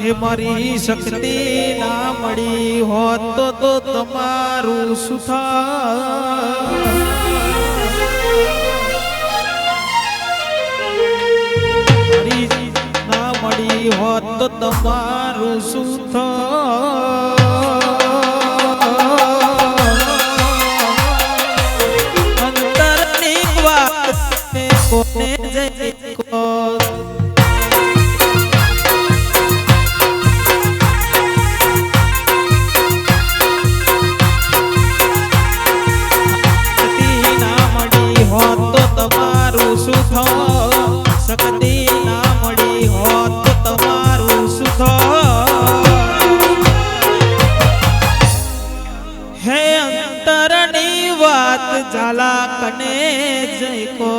હે મારી શક્તિ ના મળી હોત તો તમારું સુથા ના મળી હોત તો તમારું સુથા અંતરની વાત કોને જય કો શક્તિ ના મળી હોત તો તમારું સુખ હે અંતરની વાત ઝાલા કને જય કો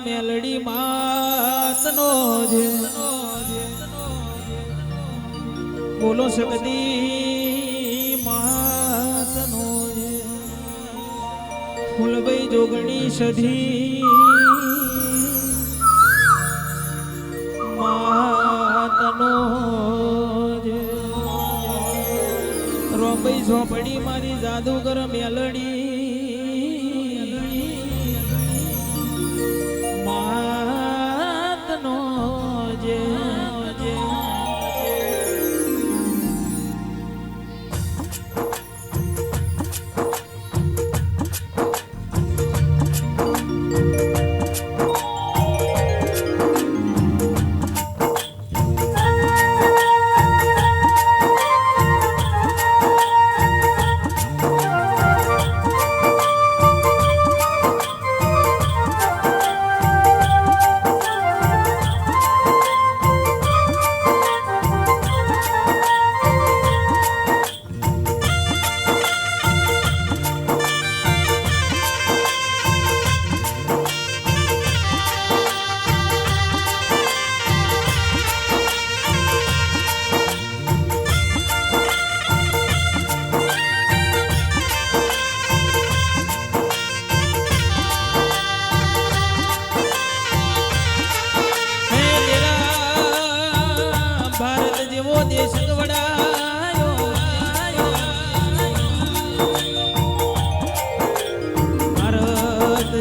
મેલડી માતનો છે બોલો શકતી માતનો છે ફૂલભાઈ જોગણી સધી માતનો છે રોંબઈ ઝોપડી મારી જાદુગર મેલડી માતનો જે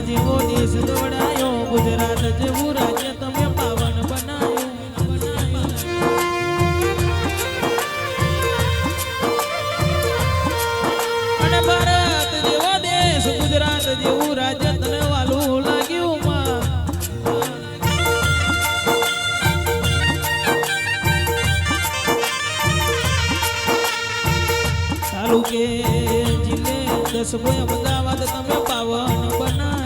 જેવો દેશ દોડાયો ગુજરાત જેવું રાજ્ય તમે પાવન બનાયો અને ભારત જેવો દેશ ગુજરાત જેવું રાજ્ય તને વાલું લાગ્યું માં તાલુકે જિલ્લે 10 અમદાવાદ તમે પાવન બનાયું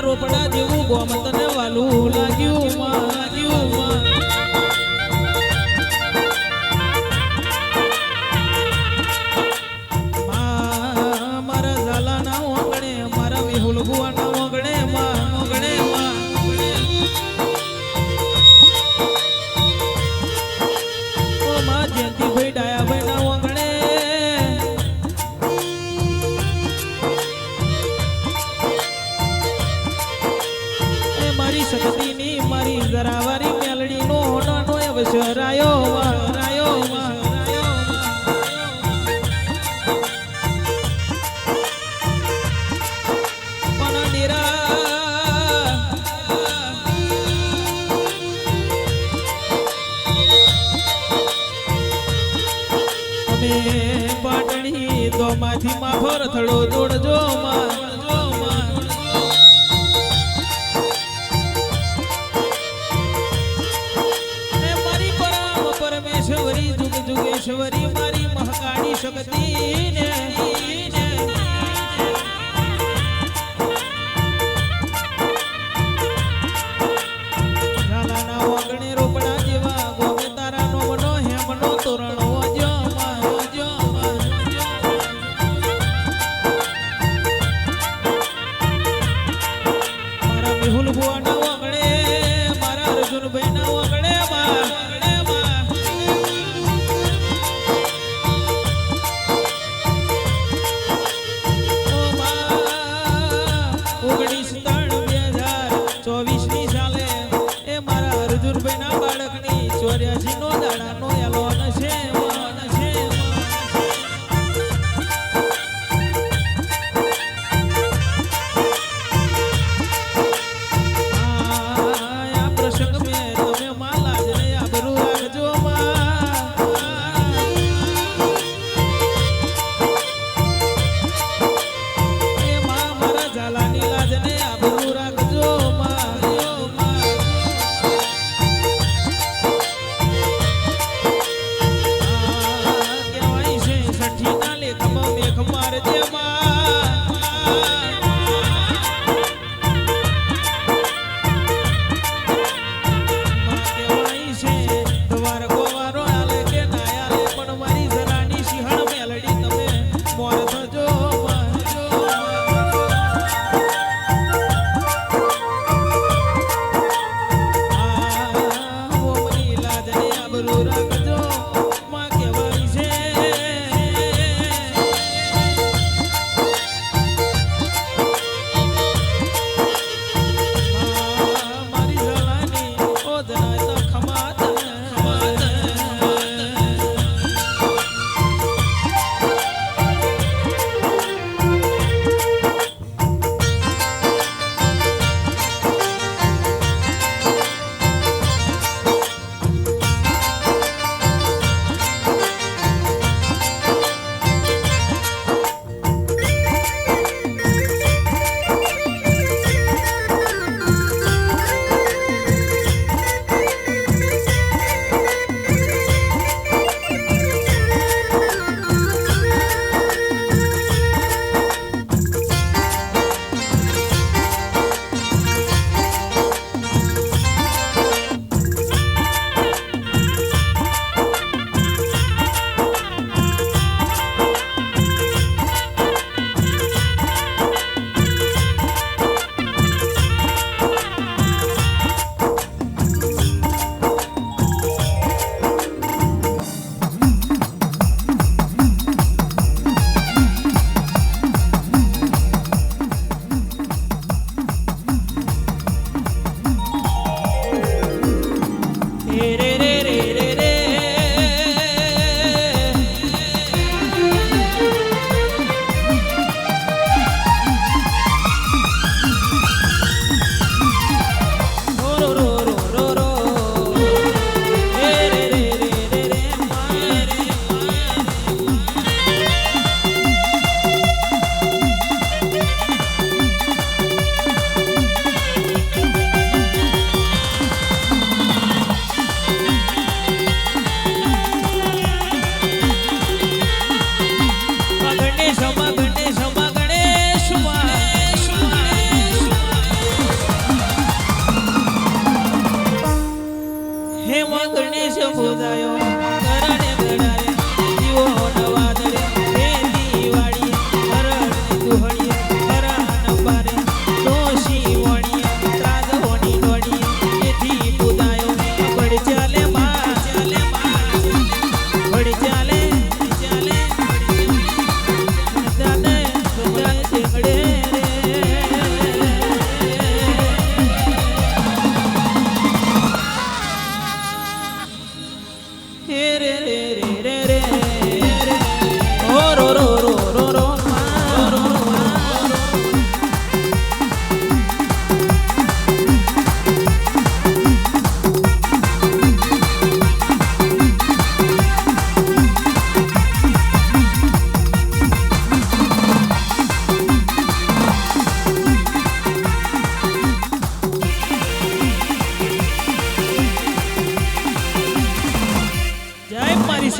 રોપડા જેવું ગોમ તને વાલું લાગ્યું મારા ઝાલાના ઓગણે મારા વિહુલ ભુવાના ઓગણે ઓ માં જયંતિભાઈ ડાયાભાઈ ના ઓગણે મારી શક્તિની મારી જરાવારી મેલડી નો નાનો અવસર રાયો પણ ડેરા અમે પાટણી તો માંથી માફર થડો જોડજો પરમેશ્વરી જુગ જુગેશ્વરી મારી મહાકાળી શક્તિ ને ઝાલાના વાગણે રોપડા જેવા ગોમે તારાનો વનો હેમનો તોરણો મારા મેહુલ ભુવાના વાગણે મારા અર્જુનભાઈ ના વાગણે નો દાડાનો એલોન છે આ પ્રસંગ મેં તમે માલા જ આબરૂ રાખજો મારા ઝાલાની લાજ ને આબરૂ રાખજો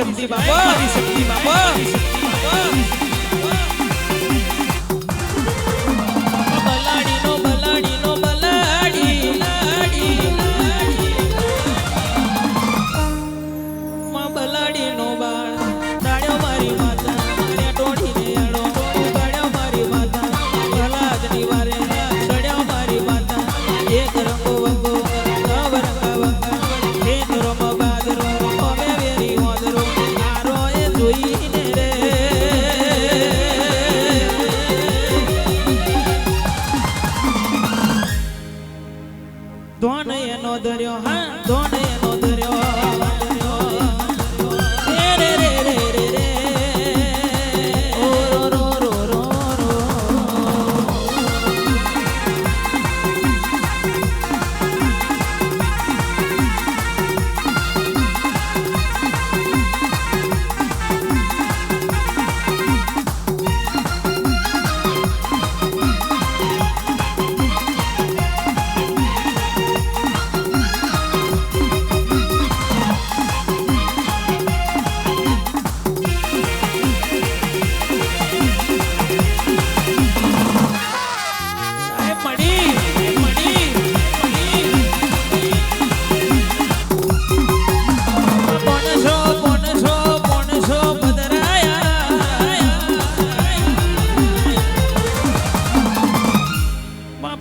શક્તિ બાપા, મારી શક્તિ બાપા. બલાડીનો બલાડીનો બલાડી માં બલાડીનો બાળ દાડ્યો મારી માતા મારે ટોળીને આડો ગાડ્યો મારી માતા ભલાદની વારે સડ્યો મારી માતા એક રંગો વંગો નવ રંગા વંગા એક રોમ બાદરો અમે વેરી હોદરો આરો એ જોઈને રે ધોન એનો ધર્યો હા ધોન એનો ધર્યો રે રે રે રે રે ઓ રો રો રો રો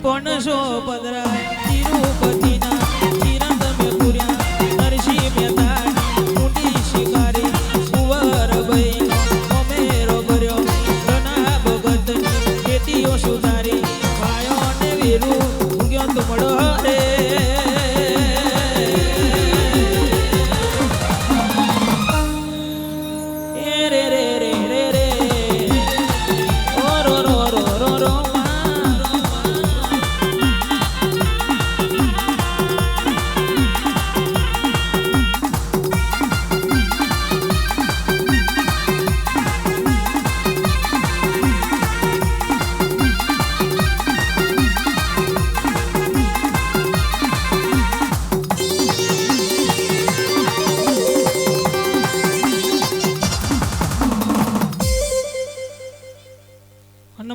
પોનસો પદરા તિરુપતિના ચિરંદ મે પુર્યા નરસિંહ મહેતા મોટી શિકારી કુંવર ભાઈ અમેરો ભર્યો ઘણા ભગત ખેતીઓ સુધારી ભાયો ને વીરુ ઉગ્યો તુમડો રે રે રે રે રે રે ઓ રો રો રો રો રો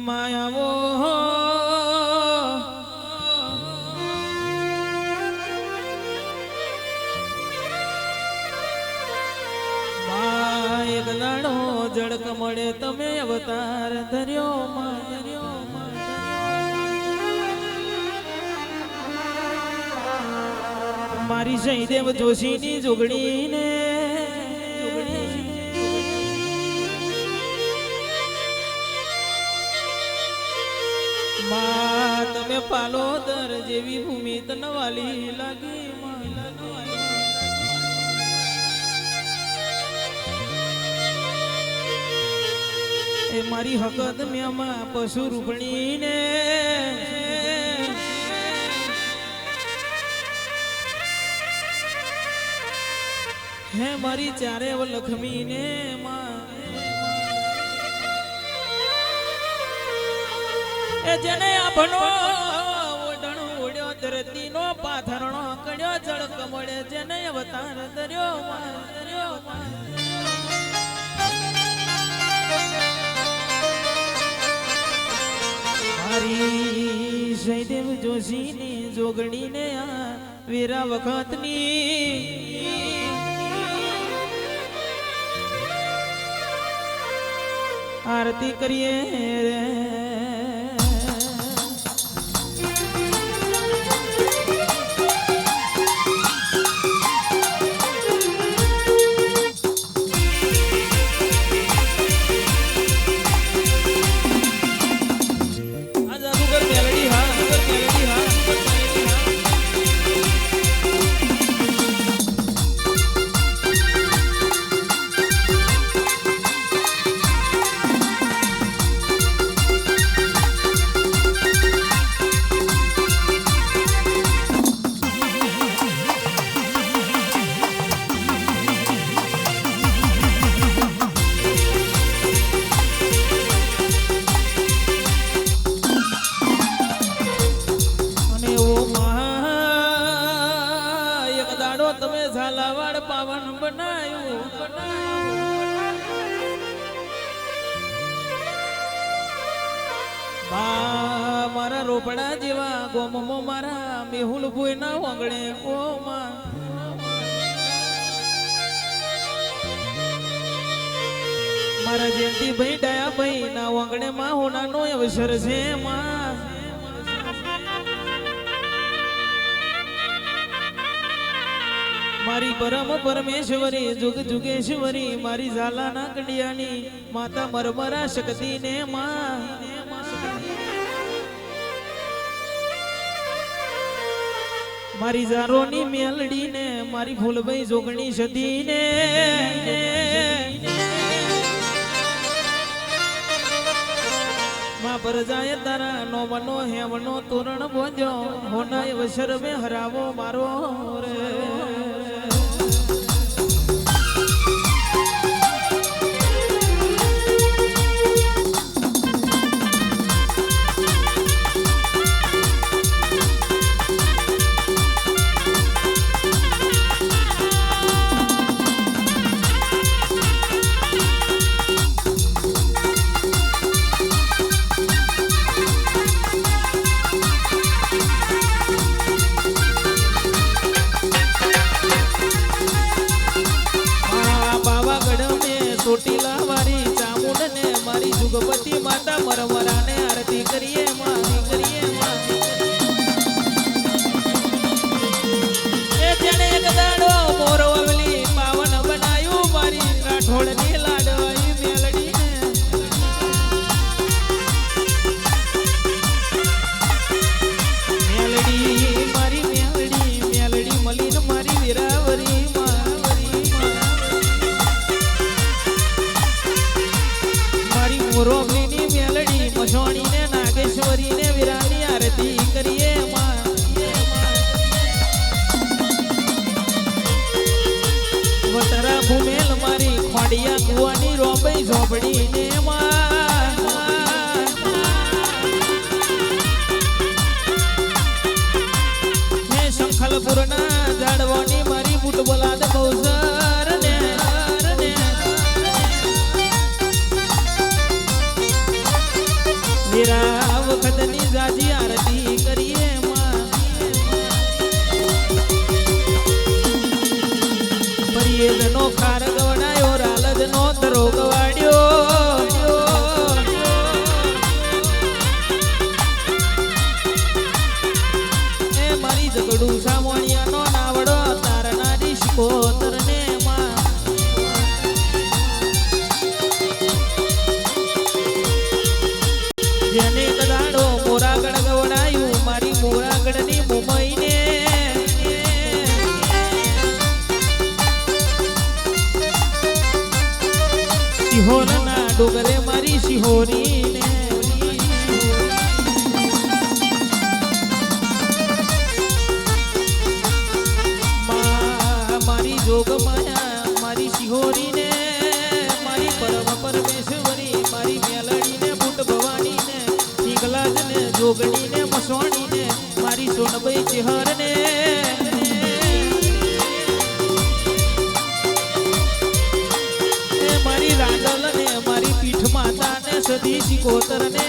માયાવો એક દાડો જડક મળે તમે અવતાર ધર્યો મારી જયદેવ જોશીની જોગણીને માં તમે પાલોદર જેવી ભૂમિ તનવાલી લાગી એ મારી હકત મેમાં પશુ રૂપણીને હે મારી ચારે લક્ષ્મીને એ જેને આપણો ઓઢણો ઓડ્યો ધરતીનો પાથરણો કડ્યો જળક મળે જેને અવતાર ધર્યો મારી જયદેવ જોશીની જોગણીને આ વીરા વખતની આરતી કરીએ રે તમે ઝાલાવાડ પાવન બનાયું આ મારા રોપડા જેવા ગોમમાં મારા મેહુલ ભોય ના વગડે ઓ માં મારા જયંતિ ભાઈ ડાયા ભાઈ ના વગડે માં હોનાનો અવસર છે માં મારી પરમ પરમેશ્વરી જુગ જુગેશ્વરી મારી ઝાલાના કંડિયાની માતા મરમરા શક્તિ ને માં મારી ઝારોની મેલડી ને મારી ફૂલભાઈ જોગણી સતી ને માં પરજાય તારા નો મનો હેવનો તોરણ બોજો હોનાય વસર મે હરાવો મારો રે ચોટીલા વારી ચામુંડ ને મારી જુગપતિ માતા મરમરા ને આરતી કરીએ મારી કરીએ એ જેને એક દાડો મોરવલી પાવન બનાયું મારી રાઠોડ ની લાડવાઈ મેલડી ને મેલડી મારી મેલડી મલીન મારી વિરાવરી રોમલીની મેલડી મસોણી ને નાગેશ્વરી ને વિરાની આરતી કરીએ વટરા ભૂમેલ મારી ખોડિયા કુવાની રોબઈ ઝોપડી ને શંખલપુર ના ઝાડવાની મારી બુટ બોલાદ બહુસર ને વીરા વખતની જાજી આરતી કરીએ પરિયેદનો ખાર ગવડાયો રાલદનો ધરો ગવાડ્યો એ મારી ઝઘડું સામોણિયાનો નાવડો તારનારી શિકોતર ને જેને કદાડો મોરાગઢ ગવડાયું મારી મોરાગઢ ની મુંબઈ ને સિહોર ના ડુંગરે મારી સિહોરી ને મારી જોગ માયા મારી સિહોરી ને મારી પરમ પરમેશ્વરી મારી મેલડી ને બુટ ભવાની ને જોગણી ને મસોણી ને મારી સોનભાઈ ચિહર ને મારી રાગલ ને મારી પીઠ માતા ને સદી શિકોતર ને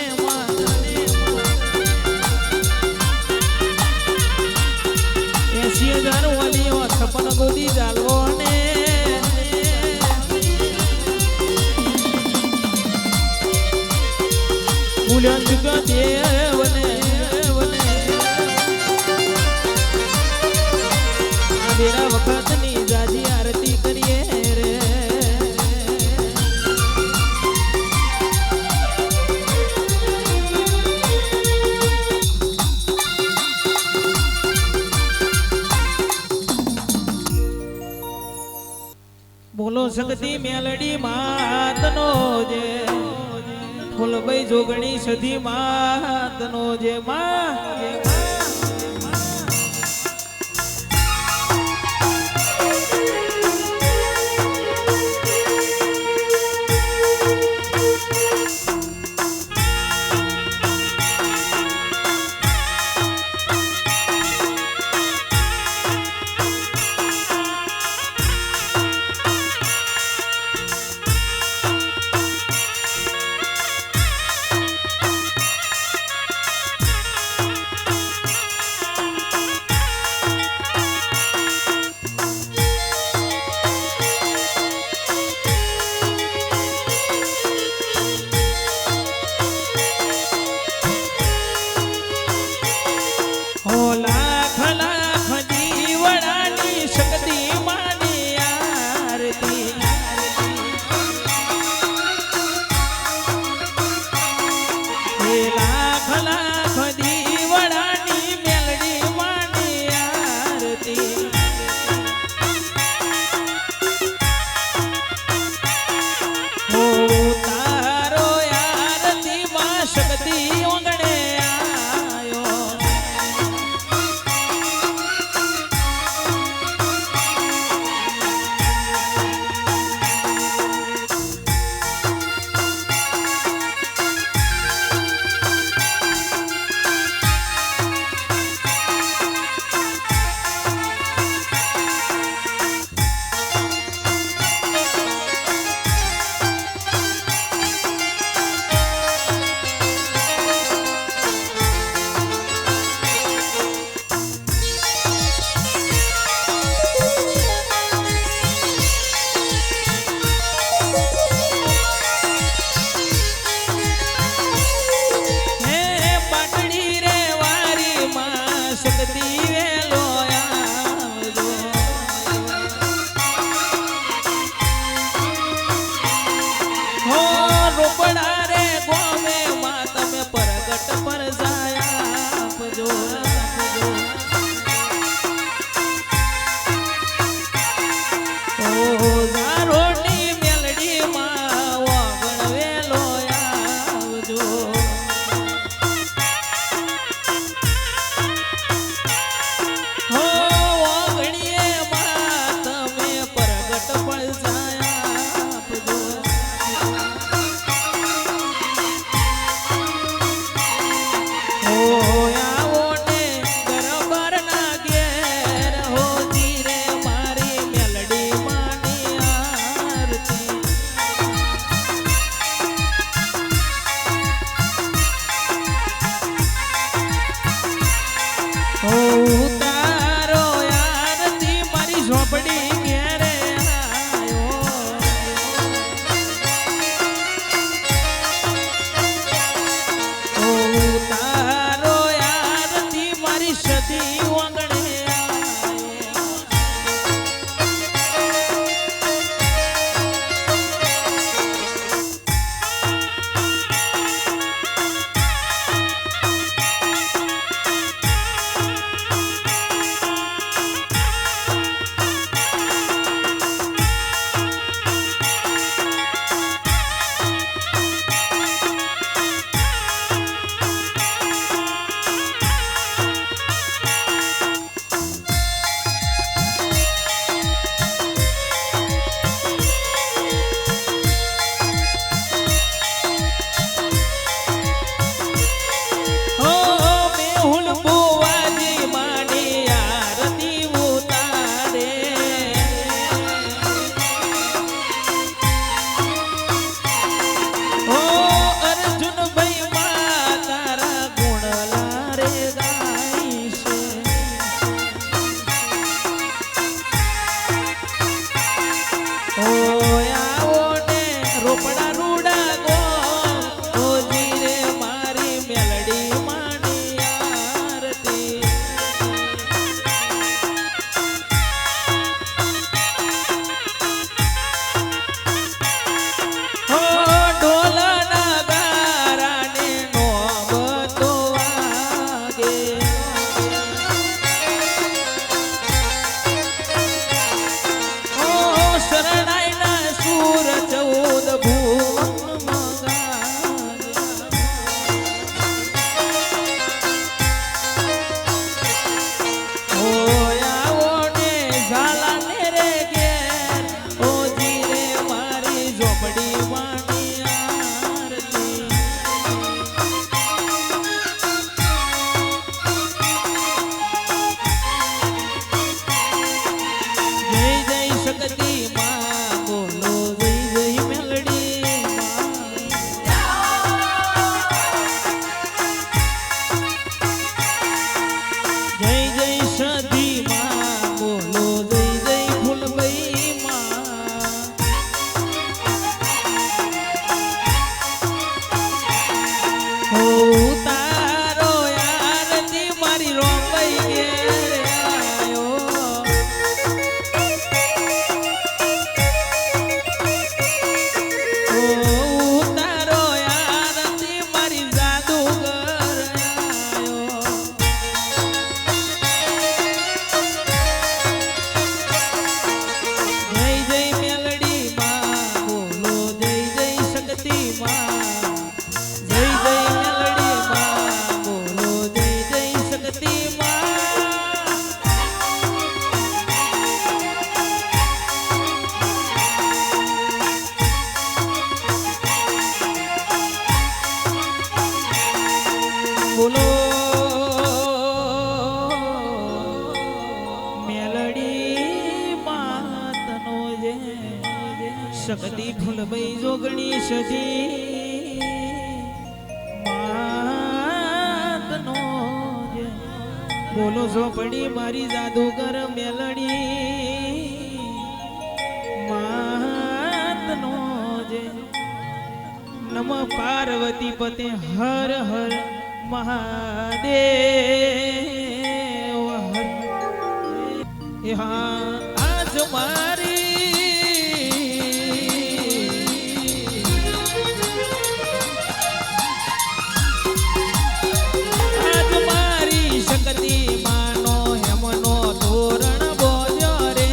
80,000 વાલીઓ 56 ગોદી જાલવો ને મૂલ્ય ચુક દેવને આવેરા વખતની જાજી આરતી કરીએ રે બોલો શક્તિ મેલડી માતનો જે ફૂલભાઈ જોગણી સધી માતનો જે હો લાખ લાખ દીવડાની શક્તિ માની આરતી હે લાખ લાખ દીવડાની મેલડી માની આરતી હો તારો આરતી માં શક્તિ ઓગણે આયો શક્તિ વેલો આવજો હો રોપડા રે ગોમે માં તમે પરગટ પર જાયા આપજો ઓ ઝારોની મેલડી માં વાગણ વેલો આવજો તારો આરતી મારી ઝોપડી ઘેરે આયો તારો આરતી મારી સદી ઓગણે શકતી ફૂલભાઈ જોગણી સજી માતનો જે બોલો ઝોપડી મારી જાદુગર મેલડી માતનો જે નમ પાર્વતી પતે હર હર મહાદેવ હર હા આજ મારી શક્તિ માનો હેમનો તોરણ બોલ્યો રે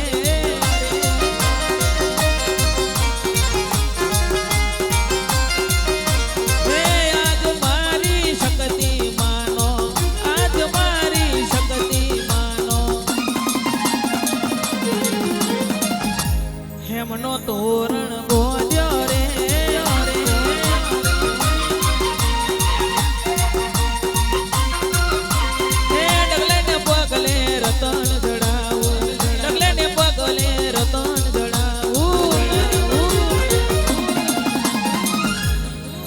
આજ મારી શક્તિ માનો આજ મારી શક્તિ માનો હેમનો તોરણ બોલ્યો રે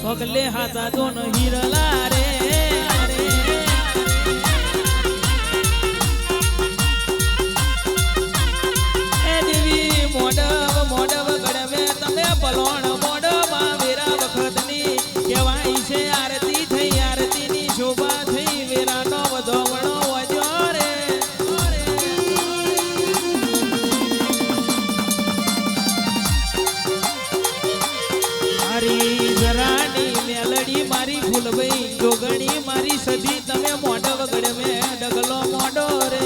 પગલે હાથા તો હિરલા રે એ દેવી મોડવ ગડવે તમે પલોણ મોડમાં વેરા વખતની કહેવાય છે આરતી થઈ આરતીની શોભા થઈ વેરાનો વધોવણો વધ્યો રે મારી જરાની મેલડી મારી ફૂલભાઈ જોગણી મારી સધી તમે મોઢ વગડે મેં ડગલો મોડો રે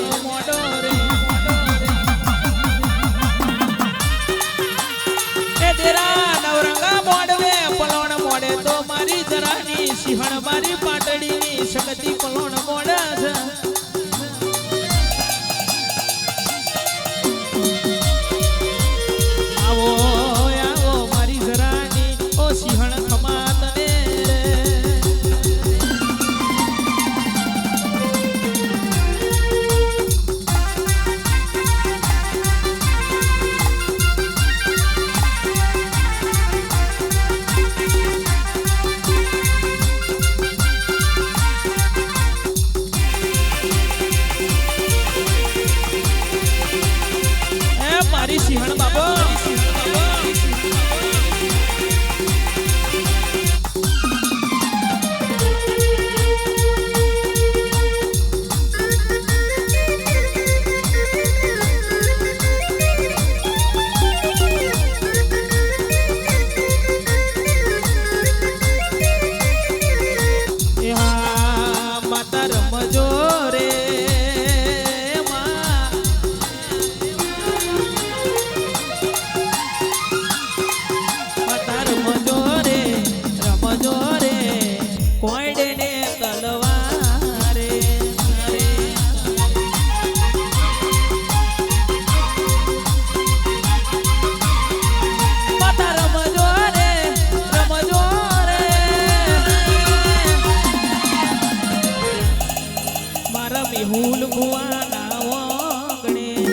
એ તેરા નવરંગા મોડવે પલોણ મોડે તો મારી જરાની સિંહણ મારી પાટડીની શક્તિ પલોણ મોડા છે આવો મારી જરાની ઓ સિંહણ ખમાત ને મારી સિંહણ બાબો માતા રમજો રે મેહુલ ભુવાના વાગણે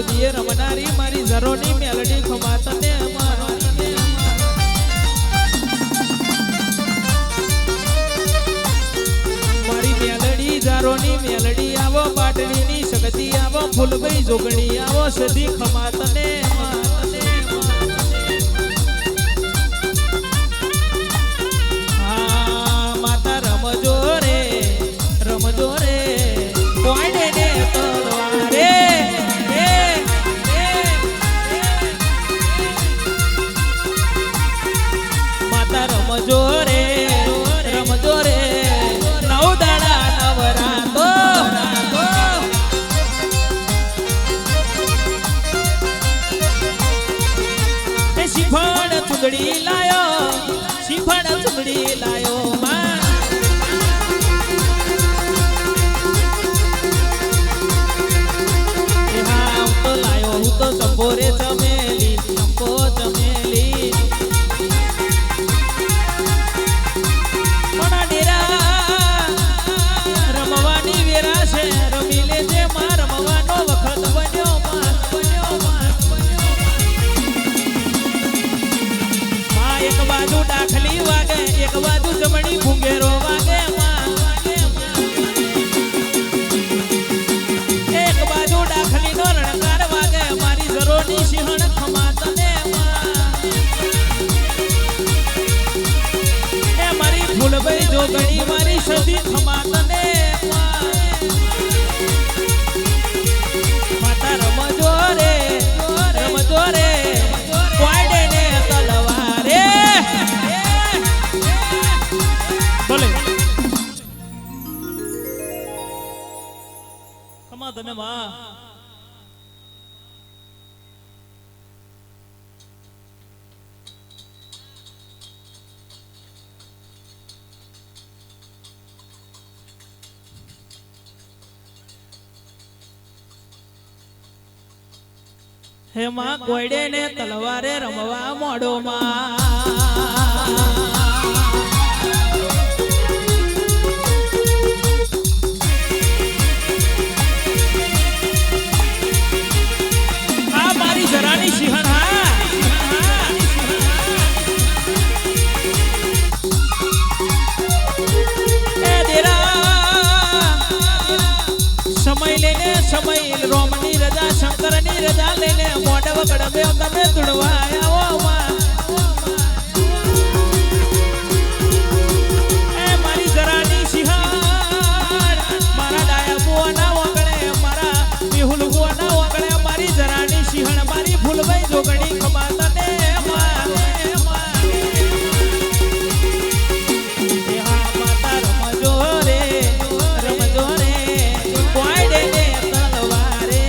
ગુરુજીએ રમનારી મારી ઝરોની મેલડી ખમા તને મારી મેલડી ઝારોની મેલડી આવો પાટડીની શક્તિ આવો ફૂલભાઈ જોગણી આવો સદી ખમા તને માતા રમજો રે કોઈને ને તલવારે માતા રમજો રે નવ દાડા નવરાતો શિફળ ચુંદડી લાયો માં હું તો સંભોરે ચમેલી મોના ડેરા રમવાની વેરા છે રમી લેજે માં રમવાનો વખત બન્યો માં એક બાજુ ડાખલી વાગે એક બાજુ જમણી ભૂંગેરો વાગે એક બાજુ ડાખલી નો રણકાર વાગે મારી ઝરોની સિંહણ ખમા તને એ મારી ફૂલભાઈ જોગણી મારી સદી ખમા તને માતા રમજો રે કોઈને ને તલવારે બોલે ખમા તને માં હે માં કોયડે ને તલવારે રમવા મોડો માં આ મારી જરાની સિંહણ એ દેરા સમય રોમની રજા શંકરની રજા લઈને મોઢવ કડબે તમે ધૂળવા આવો એ મારી જરાની સિંહણ મારા ડાયા બુવાના વગણે મારા મેહુલ બુવાના વગણે મારી જરાની સિંહણ મારી ફૂલભાઈ જોગણી ખમા તને માતા રમજો રે કોઈને ને તલવારે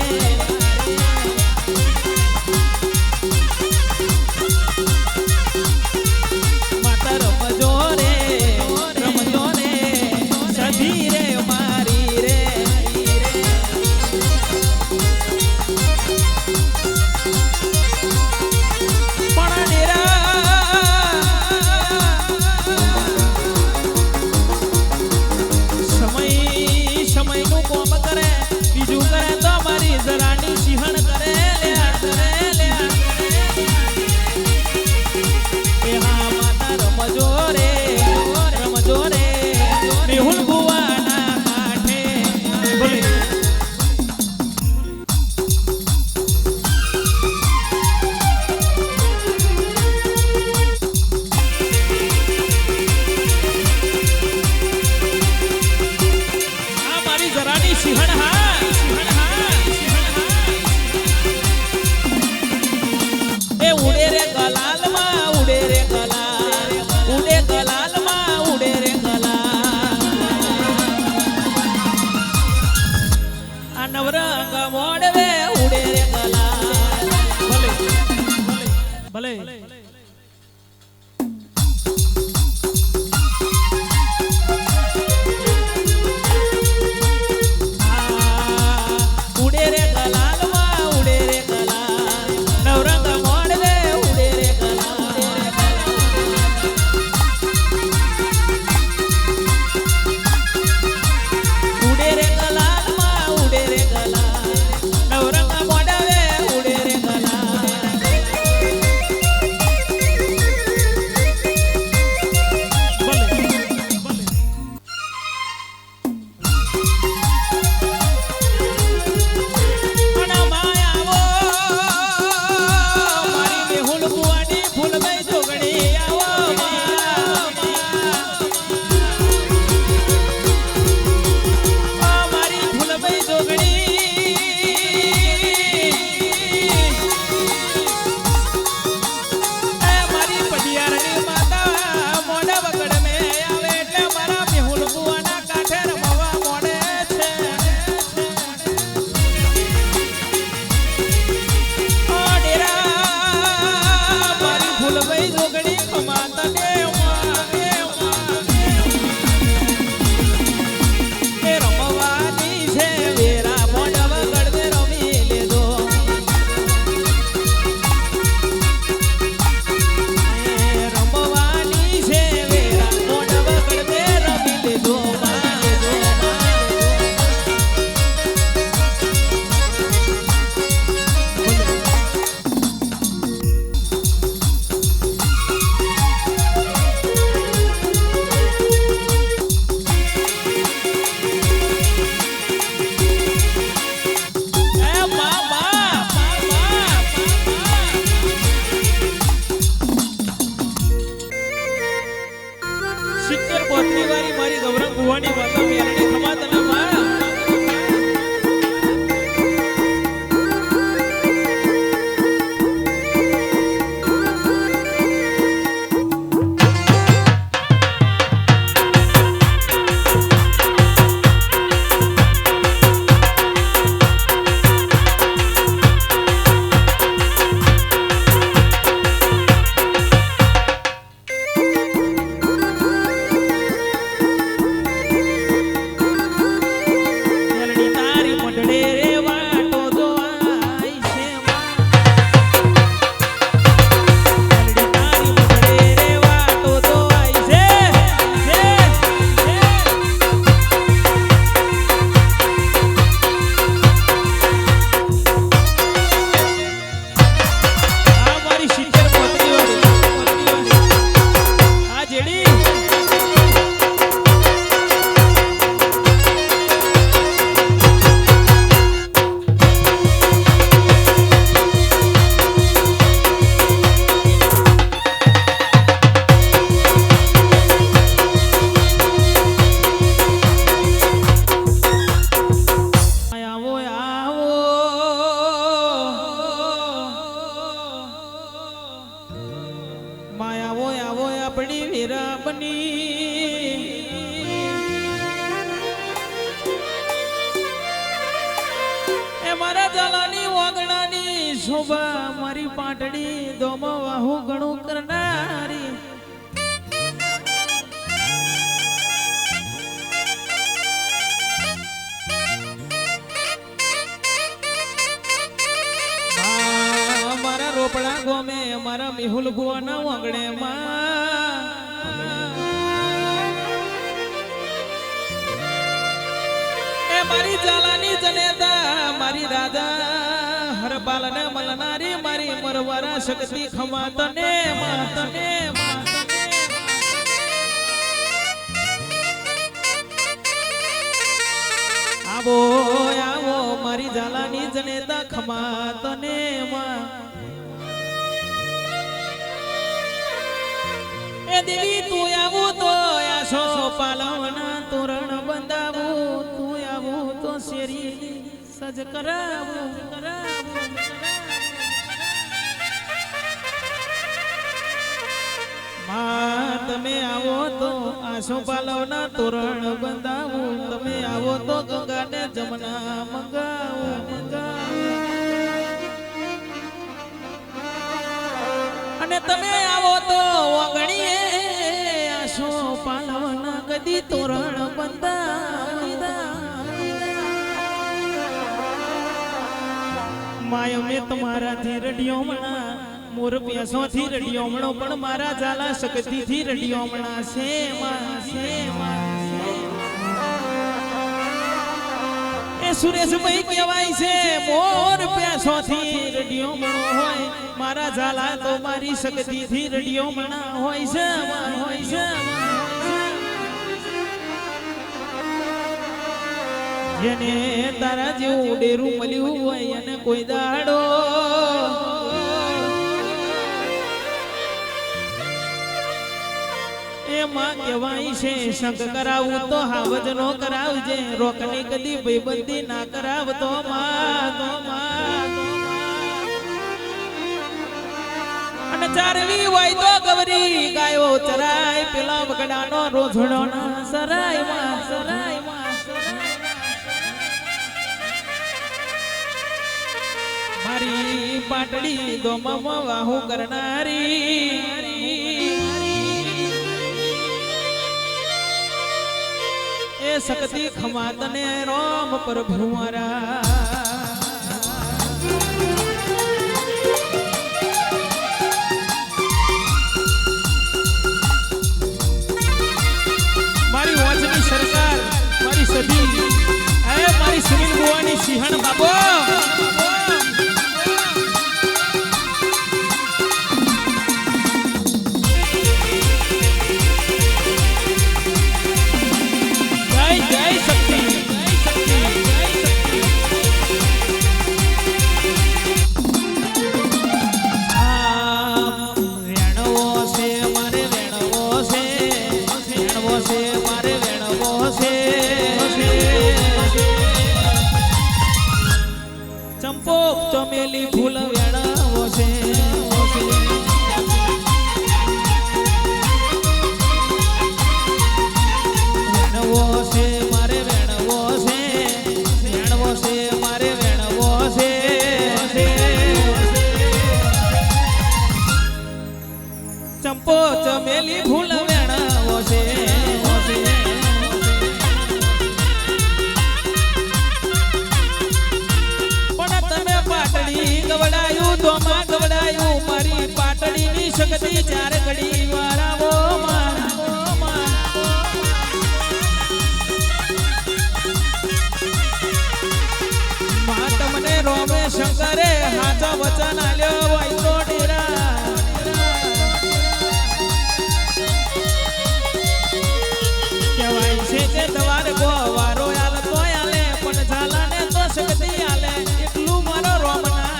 70 પોતરી વાળી મારી ગૌરવ ભુવાની માતા મેલડી ખમા તને માં શોભા મારી પાટડી દોમો વાહુ ઘણું કરનારી મારા રોપડા ગોમે મારા મિહુલ ભુવાના આંગણે માં એ મારી જાલાની જનેતા મારી દાદા હરપાલને મલનારી મારી મરવારા શક્તિ ખમા તને માતને આવો આવો મારી જાલાની જનેતા ખમા તને એ દેવી તું આવો તો આશો પાલવના તોરણ બંધાવું તું આવો તો શેરી સજ કરાવું માં તમે આવો તો આશો પાલવના તોરણ બંધાવું તમે આવો તો ગંગાને જમના મંગાવું અને તમે આવો તો વાગણીએ આશો પાલવના કદી તોરણ બંધાવું માયો મેં તમારાથી રડિયો મણા મોર પ્યાસોથી રડિયો મણો પણ મારા ઝાલા શક્તિથી રડિયો મણા છે એ સુરેશભાઈ કહેવાય છે મોર પ્યાસોથી રડિયો મણો હોય મારા ઝાલા તો મારી શક્તિથી રડિયો મણા હોય છે જેને તારા જેવું ડેરું મળ્યું હોય અને કોઈ દાડો એમાં કહેવાય છે શંખ કરાવું તો હાવજ નો કરાવજે રોકની કદી ભાઈબંધી ના કરાવતો અને ચારવી હોય તો ગવરી ગાયો ચરાય પેલા વગડાનો રોઝણો ના સરાય મારી પાટડી દોમમાં વાહુ કરનારી એ શક્તિ ખમા તને રોમ પ્રભુ મારા મારી વાંચની સરકાર મારી સદી મારી સુનિલ બુવાની સિંહણ બાબો ચમેલી ફૂલ વેણાવો છે વેણવો છે મારે વેણવો છે વેણવો છે મારે વેણવો છે ચંપો ચમેલી ફૂલ વેણાવો છે ગવડાયું તોમાં ગવડાયું મારી પાટડીની શક્તિ ચાર ઘડી વારાવો માં તમને રોમે શંકરે હાચા વચન આલ્યો હોય તો ડેરા કહેવાય છે કે દવાર ગોવારો આલે તો આલે પણ ઝાલાને તો શક્તિ આલે એટલું મારો રોમ ના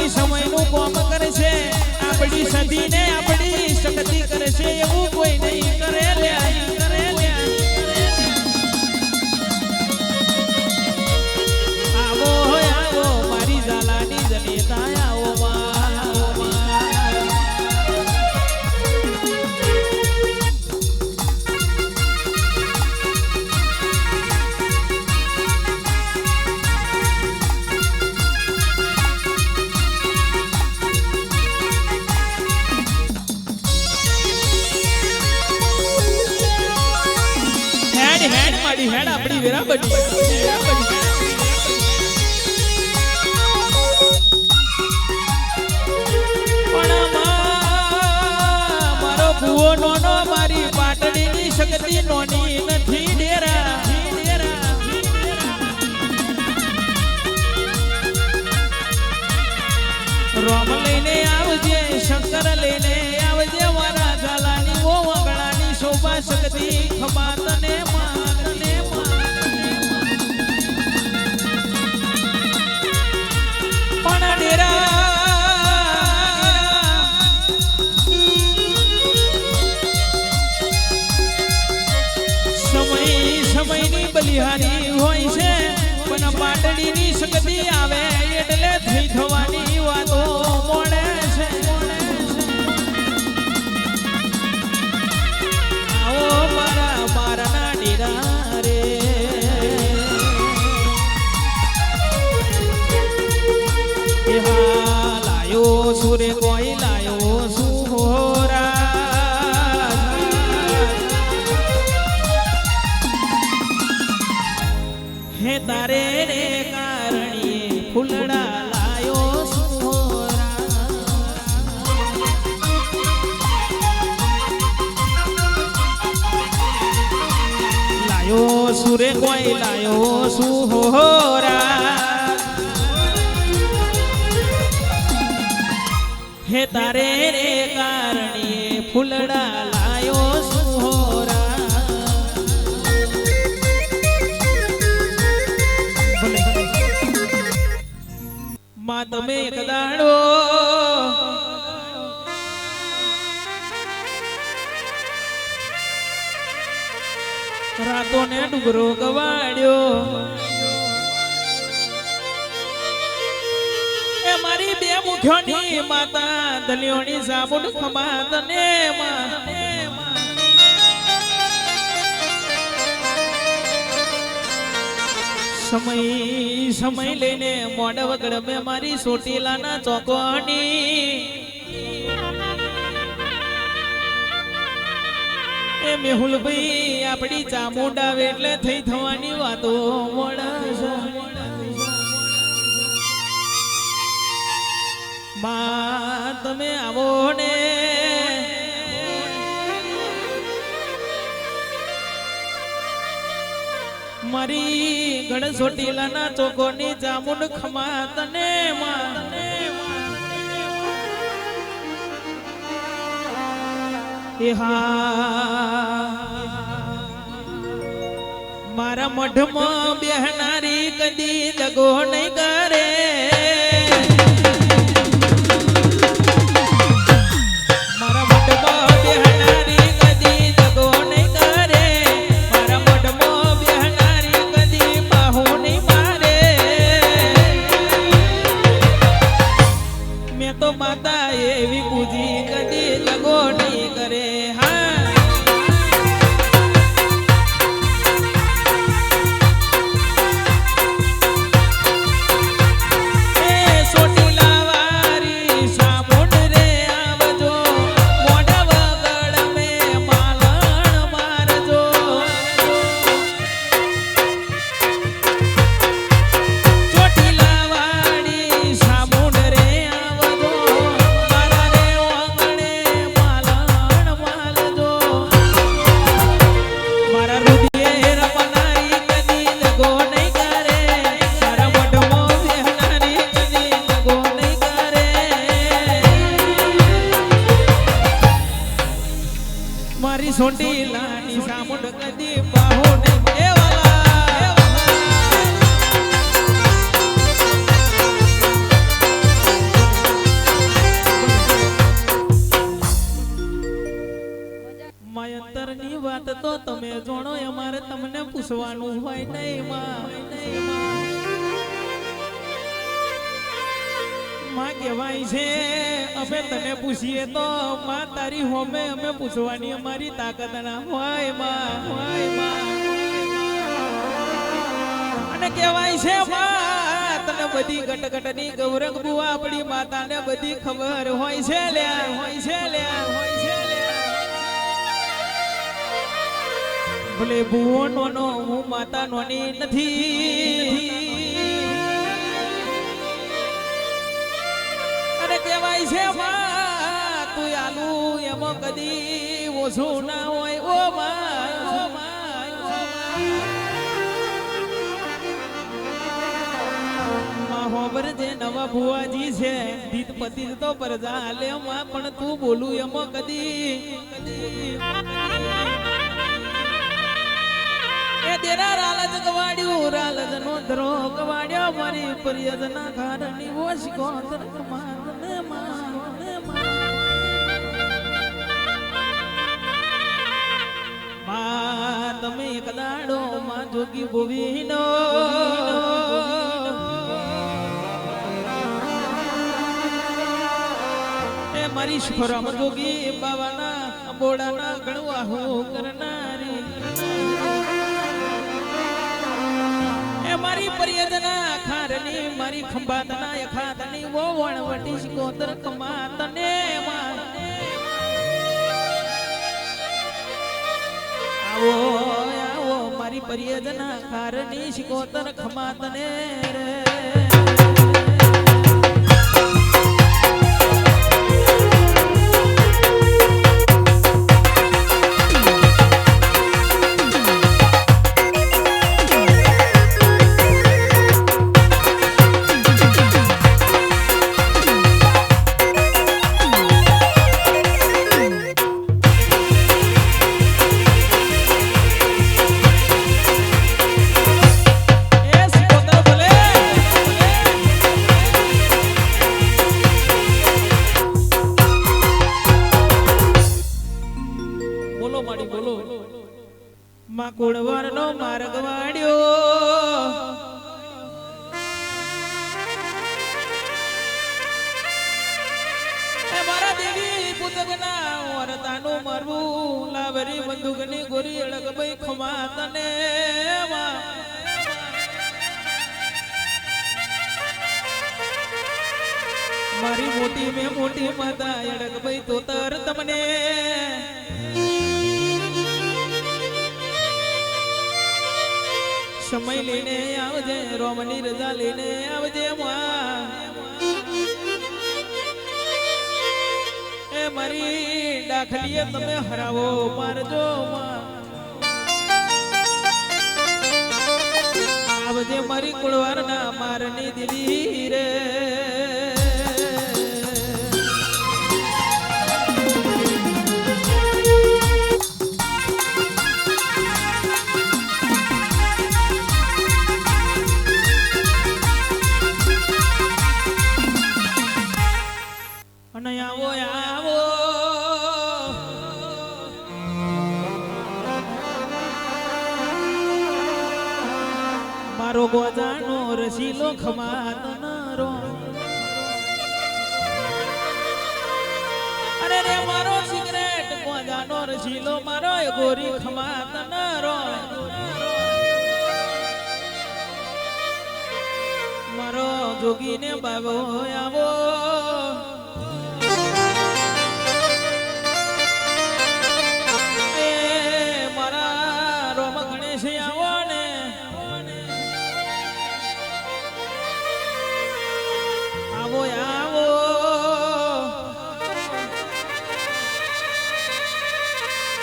સમયનું કોમ કરે છે આપણી સદીને આપણી શક્તિ કરે છે એવું કોઈ નહીં કરે લે આવો આવો મારી ઝાલાની જનેતા આવો હેડ આપડી વેરા બની મારો ભૂવો નોનો મારી પાટડીની શક્તિ નોની નથી ડેરા રોમ લઈને આવજે શંકર લઈને આવજે મારા ઝાલાની ઓ વગડાની શોભા શક્તિ ખમા તને સમયની બલિહારી હોય છે પણ પાટડીની શક્તિ આવે એટલે થઈ થવાની વાતો મળે છે આવો મારા ડેરા રે લાયો સુરે કોઈ લાયો સુહોરા હે તારે રે કારણીએ ફૂલડા લાયો સુહોરા લાયો સુરે કોઈ લાયો સુહોરા હે તારે રે કારણીએ ફૂલડા લાયો સુહોરા માં તમે એક દાડો રાતો ને ડુગરો ગવાડ્યો એ મારી બે મુખ્યોની માતા દલિયોની સાબુડ ખમા તને સમય લઈને મોઢ વગડ મેં મારી સોટીલાના ચોકોની એ મેહુલભાઈ આપણી ચામુંડા એટલે થઈ થવાની વાતો મળે માં તમે આવો ને મારી ગણસોટીલાના ચોકોની ચામુંડ ખમા તને મારા મઢમાં બેહનારી કદી દગો નહીં કરે મારા મઢમાં બેહનારી કદી દગો નહીં કરે તો માતા એવી પૂજી કદી જગો નહીં કરે હા સોટી લાની સામુંડ કદી બાહો નહીં માયંતર ની વાત તો તમે જોણો અમારે તમને પૂછવાનું હોય નહીં માં કહેવાય છે અમે તને પૂછીએ તો માં તારી હોમે અમે પૂછવાની અમારી તાકાત ના હોય માં અને કહેવાય છે માં તને બધી ગટગટની ગૌરંગ બુઆ આપણી માતાને બધી ખબર હોય છે ભલે બુઓ નોનો હું માતા નોની નથી કહેવાય છે માં તું આલુ એમાં કદી ઓછું ના હોય ઓ માં હોબર જે નવા ભુવાજી છે દીત પતિ તો પરજા લે માં પણ તું બોલું એમાં કદી એ દેરા રાલજ ગવાડ્યું રાલજ નો ધરો ગવાડ્યો મારી પરિયજના ઘરની ઓશ કોંદર કમા તમે એક દાડો માં જોગી ભોવીનો એ મારી શરમ જોગી બાવાના બોડાના ગણવા હો કરનારી એ મારી પરિયજના ખારની મારી ખંભાતના યખાતની વો વણવટી કોતર કમા તને આવો મારી પરિયજના ખારની શિકોતર ખમા તને રે માં કુળવર નો માર્ગ વાડ્યો એ મારા દેવી પુતગના વરતાનું મરવું લાવરી બંદૂકની ગોરી અડગ ભાઈ ખમા તને મારી મોટી મેં મોટી માતા અડગ ભાઈ તો તર તમને સમય લઈને આવજે રોમની રજા લઈને આવજે એ મારી દાખલીએ તમે હરાવો મારજો આવજે મારી કુળવારના મારની દીદી રે મારો ગોજાનો રસીલો ખમાત નારો ગોજાનો રસીલો મારો ગોરી ખમા તનરો મારો જોગીને બાબો આવો એ મારા રોમ ગણેશ આવો ને આવો આવો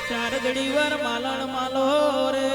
ચાર ઘડી વાર માલણ માલો રે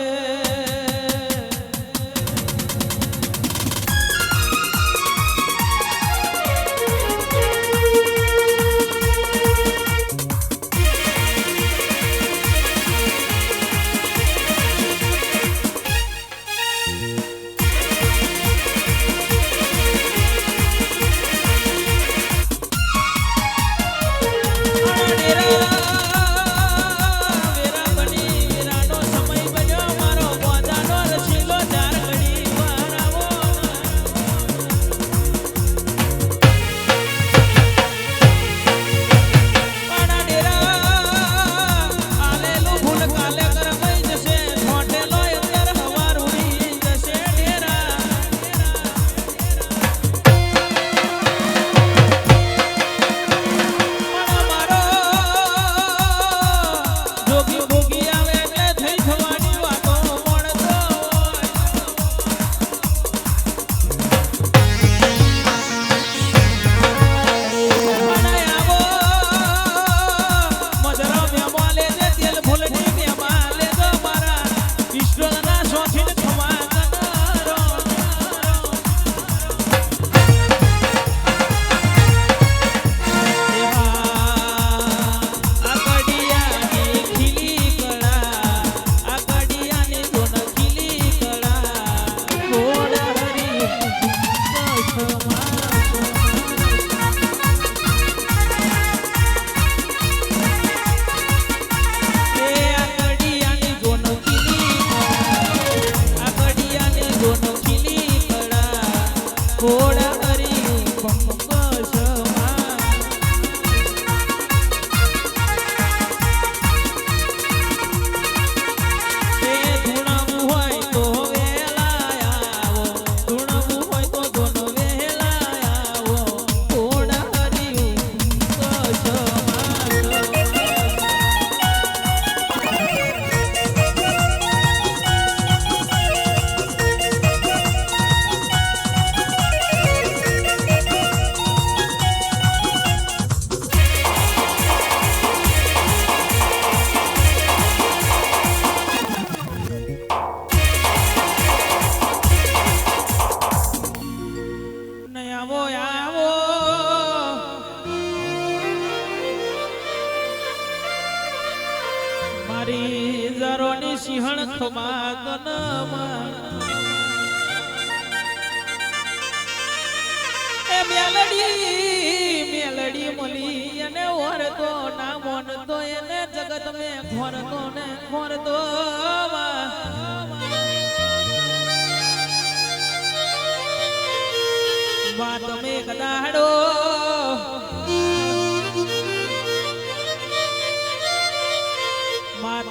મારી જરોની સિંહણ ખમા તનમાં એ મેલડી મળી અને ઓરતો ના મોનતો એને જગત મે ખોરતો ને ખોરતો વાત મે કદાડો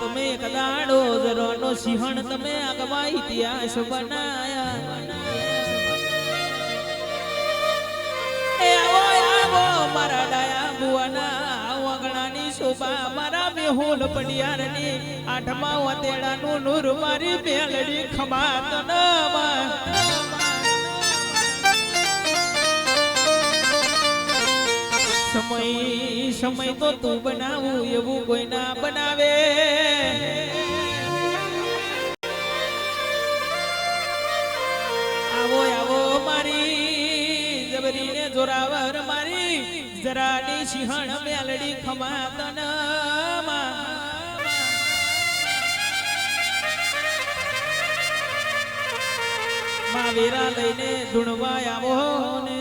તમે કદાડો જરોનો સિંહણ તમે આગવા ઇતિહાસ બનાયા એ આવો આવો મારા ડાયા બુવાના વગણાની શોભા મારા મેહુલ પડિયારની આઠમા વતેડાનું નૂર મારી મેલડી ખમા તનમાં સમય તો તું બનાવું એવું કોઈ ના બનાવે આવો આવો મારી જબરીને જોરાવર મારી જરાની સિંહણ મેલડી ખમા તનમાં માં વેરા લઈને ધૂણવા આવો ને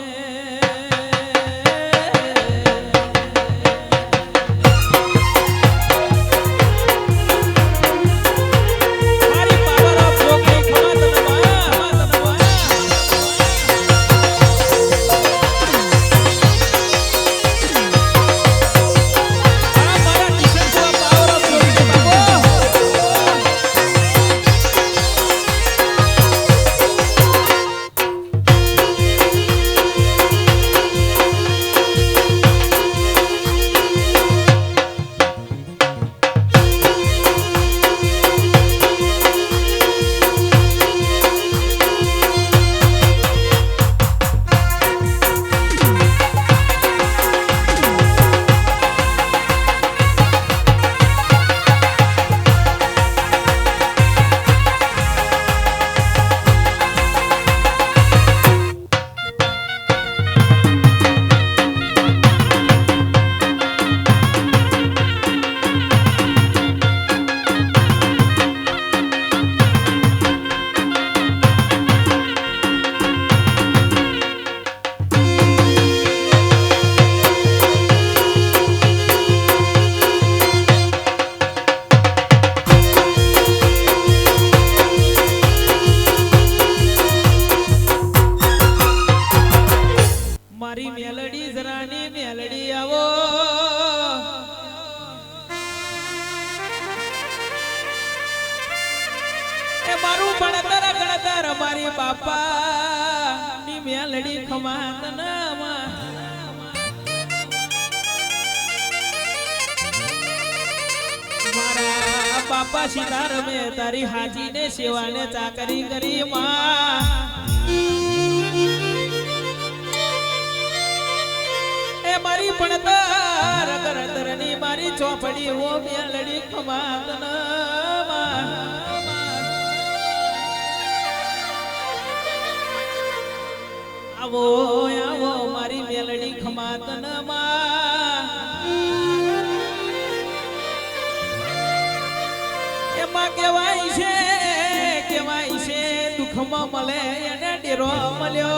મેલડી જરાની મેલડી આવો એ મારું ભણતર ગણતર મારી બાપા ની મેલડી ખમાત મારા બાપા સીતાર મેં તારી હાજી ને સેવા ને ચાકરી કરી માં એ મારી ભણતર ગણતર ની મારી ચોપડી ઓ મેલડી ખમાત આવો આવો મારી મેલડી ખમાતન એમાં કેવાય છે દુઃખમાં મળે એને ડેરો મળ્યો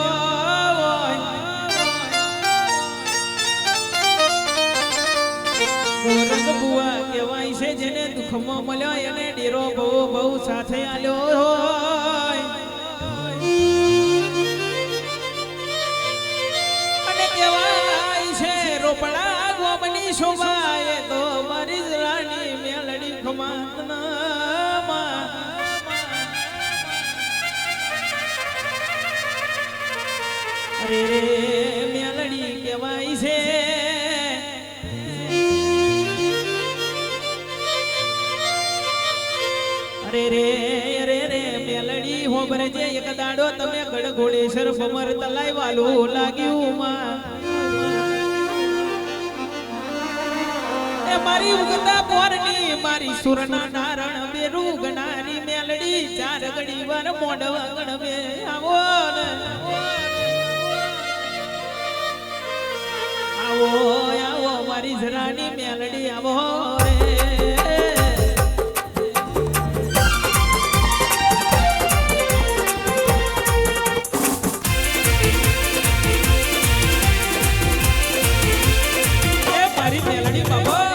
ગોરખ બુઆ કેવાય છે જેને દુઃખમાં મળ્યો એને ડેરો બહુ બહુ સાથે આલ્યો રોપડા ગોમની શોભાએ તો મારી રાણી મેલડી ખમાતના અરે રે મેલડી કહેવાય છે અરે રે મેલડી હોબરજે એક દાડો તમે ગડઘોડેશ્વર ભમર તલાઈ વાલું લાગ્યું માં મારી ઉગતા પોરની મારી સુરના નારણ બેરુ ગણારી મેલડી ચાર ઘડી વાર મોઢવા ગણવે આવો આવો આવો મારી જરાની મેલડી આવો રે મારી મેલડી બાબા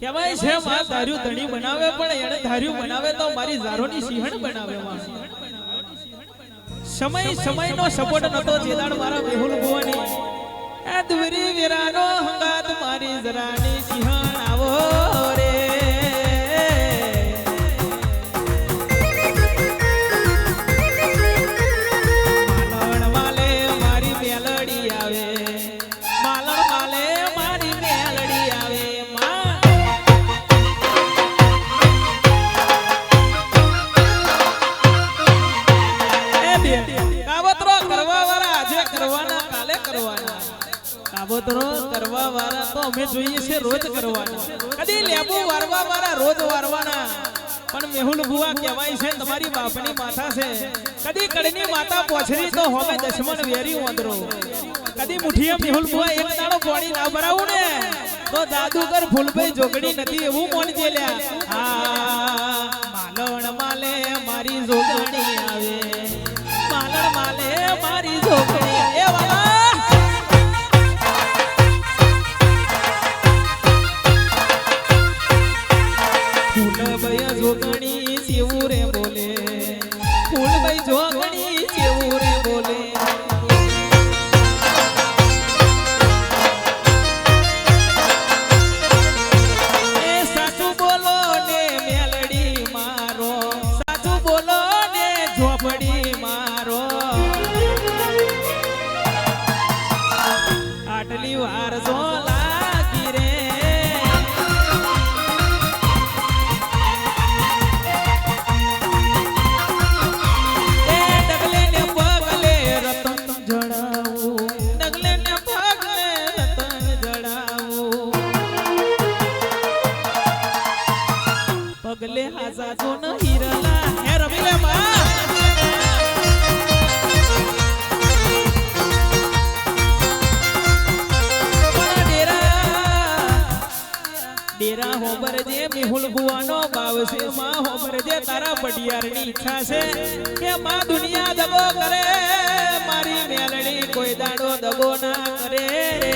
કહેવાય છે માં ધાર્યું ધણી બનાવે પણ એને ધાર્યું બનાવે તો મારી ઝારોની સિંહણ બનાવે સમયનો સપોર્ટ નતો જેદાડ મારા મેહુલ ભુવાની એ દુરી વીરાનો હંગાત મારી જરાની સિંહણ આવો રે માલણ વાલે મારી મેલડી આવે માલણ વાલે મારી મેલડી આવે કાવતરો કરવા વાળા આજે કરવાના કાલે કરવાના કાવતરો કરવા વાળા તો અમે જોઈએ છે રોજ કરવાના કદી લેબુ વારવા વાળા રોજ વારવાના પણ મેહુલ ભુવા કહેવાય છે તમારી બાપની માથા છે કદી કડની માતા પોછરી તો હોમે દશમન વેરી ઓંદરો કદી મુઠિયા મેહુલ ભુવા એક દાડો પાણી ના ભરાવું ને તો દાદુગર ફૂલભાઈ જોગડી નથી એવું મોણી દેલ્યા હા માલણ માલે મારી જોગણી આવે માલણ માલે મારી જોગણી એ વાલા ફૂલભાઈ જોગણી સેવું રે બોલે ફૂલભાઈ જોગણી સેવું રે બોલે એ સાચું બોલો ને મેલડી મારો સાચું બોલો ને ઝોપડી મારો આટલી વાર જો લાગી રે એ પગલે હાસા તો ન હીરલા હે રમી લે માં ડેરા હોબર જે મિહુલ ભુવાનો ભાવ છે માં હોબર જે તારા પડિયારની ઈચ્છા છે કે માં દુનિયા દગો કરે મારી મેલડી કોઈ દાડો દગો ના કરે રે